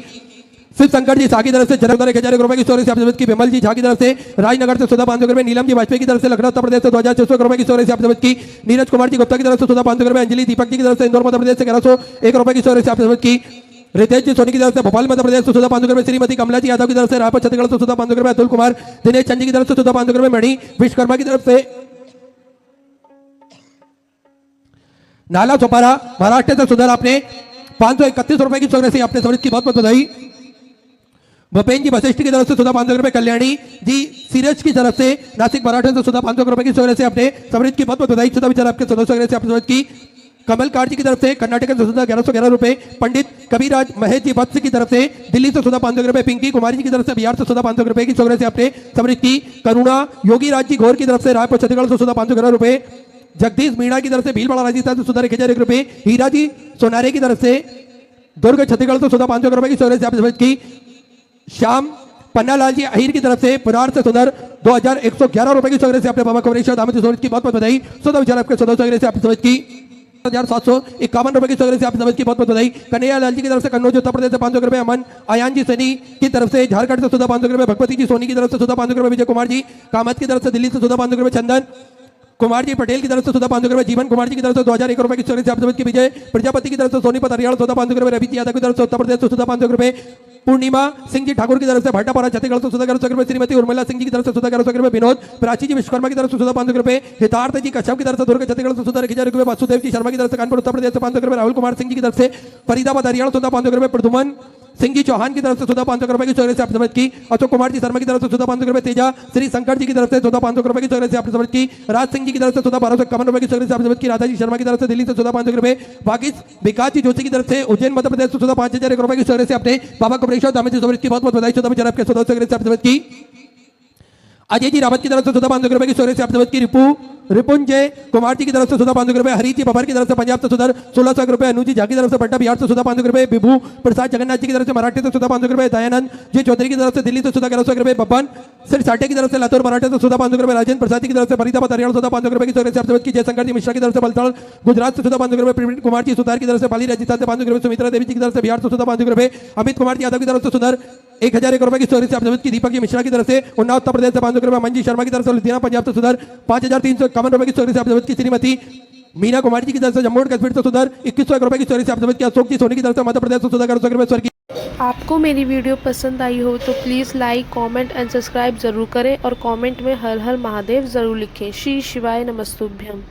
C: शिव शंकर जी शाह की तरफ से 1,000 रुपए की स्वराशि आपने समर्पित की। विमल जी झा की तरफ से राजनगर से 500 रुपए। नीलम जी वाजपेयी की तरफ से लखनऊ उत्तर प्रदेश से 2,600 रुपए की स्वराशि आपने समर्पित की। नीरज कुमार जी गुप्ता की तरफ से 500 रुपए। अंजलि दीपक जी की तरफ से इंदौर मध्य प्रदेश से 1101 रुपए की स्वराशि आपने समर्पित की। रितेश जी सोनी की तरफ से भोपाल मध्य प्रदेश से 500 रुपए। श्रीमती कमला जी यादव की तरफ से रायपुर छत्तीसगढ़ से 500 रुपए। अतुल कुमार दिनेश चंद जी की तरफ से 500 रुपए। मणि विश्वकर्मा की तरफ से नाला चौपारा महाराष्ट्र से सुधर आपने 531 रुपए की स्वराशि आपने समर्पित की। बहुत बहुत बधाई। भूपेन जी वशिष्ठ की तरफ से 500 रुपए। कल्याणी जी सीरज की तरफ से नासिक महाराष्ट्र से 500 रुपए की स्वराशि आपने समर्पित की। बहुत बहुत बधाई। सुधा विचार आपके स्वराशि आपने समर्पित की। कमल कार जी की तरफ से कर्नाटक से 1111 रुपए। पंडित कबीराज महेश जी वत्स की तरफ से दिल्ली से 500 रुपए। पिंकी कुमारी जी की तरफ से बिहार से 500 रुपए की स्वराशि आपने समर्पित की। करुणा योगी राज जी घोर की तरफ से रायपुर छत्तीसगढ़ से 500 रुपए। जगदीश मीणा की तरफ से भीलवाड़ा राजस्थान से 1,001 रुपए। हीरा जी सोनारे की तरफ से दुर्ग छत्तीसगढ़ से 500 रुपए की स्वराशि आपने समर्पित की। श्याम पन्नालाल जी अहिर की तरफ से पुरार से सुंदर 2,111 रुपए की स्वराशि आपने बाबा कुमरेश्वर धाम हेतु समर्पित की। बहुत बहुत बधाई। सुधा विचार आपके स्वराशि आपने समर्पित की। 1,751 रुपए की स्वराशि आपने समर्पित की। बहुत बहुत बधाई। कन्हैया लाल जी की तरफ से कन्नौज उत्तर प्रदेश से 500 रुपए। अमन आयान जी सैनी की तरफ से झारखंड से 500 रुपए। भगवती जी सोनी की तरफ से 500 रुपए। विजय कुमार जी कामत की तरफ से दिल्ली से 500 रुपए। चंदन कुमार जी पटेल की तरफ से 500 रुपए। जीवन कुमार जी की तरफ से 2,001 रुपए की स्वराशि आपने समर्पित की। विजय प्रजापति की तरफ से सोनीपत हरियाणा 500 रुपए। रवि यादव की तरफ से उत्तर प्रदेश से 500 रुपए। पूर्णिमा सिंह जी ठाकुर की तरफ से भाटापारा छत्तीसगढ़ से 1100 रुपए। श्रीमती उर्मिला सिंह जी की तरफ से 1100 रुपए। विनोद प्राची जी विश्वकर्मा की तरफ से 500 रुपए। हितार्थ जी कश्यप की तरफ से दुर्ग छत्तीसगढ़ से 1,000 रुपए। वासुदेव जी शर्मा की तरफ से कानपुर उत्तर प्रदेश से 500 रुपए। राहुल कुमार सिंह जी की तरफ से फरीदाबाद हरियाणा 500 रुपए। प्रदुमन सिंह जी चौहान की तरफ से 500 रुपए की स्वराशि आपने समर्पित की। अशोक कुमार जी शर्मा की तरफ से 500 रुपए। तेजा श्री शंकर जी की तरफ से 500 रुपए की स्वराशि आपने समर्पित की। राज सिंह जी की तरफ से 1251 रुपए की स्वराशि आपने समर्पित की। राधा जी शर्मा की तरफ से दिल्ली से 500 रुपए। बाकी विकास जी जोशी की तरफ से उज्जैन मध्य प्रदेश से 5,001 रुपए की स्वराशि आपने बाबा कुमरेश्वर धाम हेतु समर्पित की। बहुत बहुत बधाई। सुधा विचार आपके स्वराशि आपने समर्पित की। अजय जी रावत की तरफ से 500 रुपए की स्वराशि आपने समर्पित की। रिपुंजय कुमार जी की तरफ से 500 रुपए। हरी जी बबर की तरफ से पंजाब से 1600 रुपए। अनु जी झा की तरफ से पटना बिहार से 500 रुपए। विभू प्रसाद जगन्नाथ जी की तरफ से मराठी से 500 रुपए। दयानंद जी चौधरी की तरफ से दिल्ली से 1100 रुपए। बब्बन सिर साठे की तरफ से लातूर मराठी से 500 रुपए। राजेंद्र प्रसाद जी की तरफ से फरीदाबाद हरियाणा 500 रुपए की स्वराशि आपने समर्पित की। जयशंकर जी मिश्रा की तरफ से बलताल गुजरात से 500 रुपए। प्रवीण कुमार जी सुतार की तरफ से पाली राजस्थान से 500 रुपए। सुमित्रा देवी जी की तरफ से बिहार से 500 रुपए। अमित कुमार जी यादव की तरफ से सुंदर 1,001 रुपए की स्वराशि आपने समर्पित की। दीपक जी मिश्रा की तरफ से उन्नाव उत्तर प्रदेश से 500 रुपए। मंजी शर्मा की तरफ से लुधियाना पंजाब से सुंदर 5,351 रुपए की स्वराशि आपने समर्पित की। श्रीमती मीना कुमार जी की तरफ से जम्मू एंड कश्मीर से सुंदर 2,101 रुपए की स्वराशि आपने समर्पित की। अशोक जी सोनी की तरफ से मध्य प्रदेश से 1100 रुपए स्वर्गीय।
D: आपको मेरी वीडियो पसंद आई हो तो please like comment and subscribe ज़रूर करें और कमेंट में हर हर महादेव ज़रूर लिखें। श्री शिवाय नमस्तुभ्यम।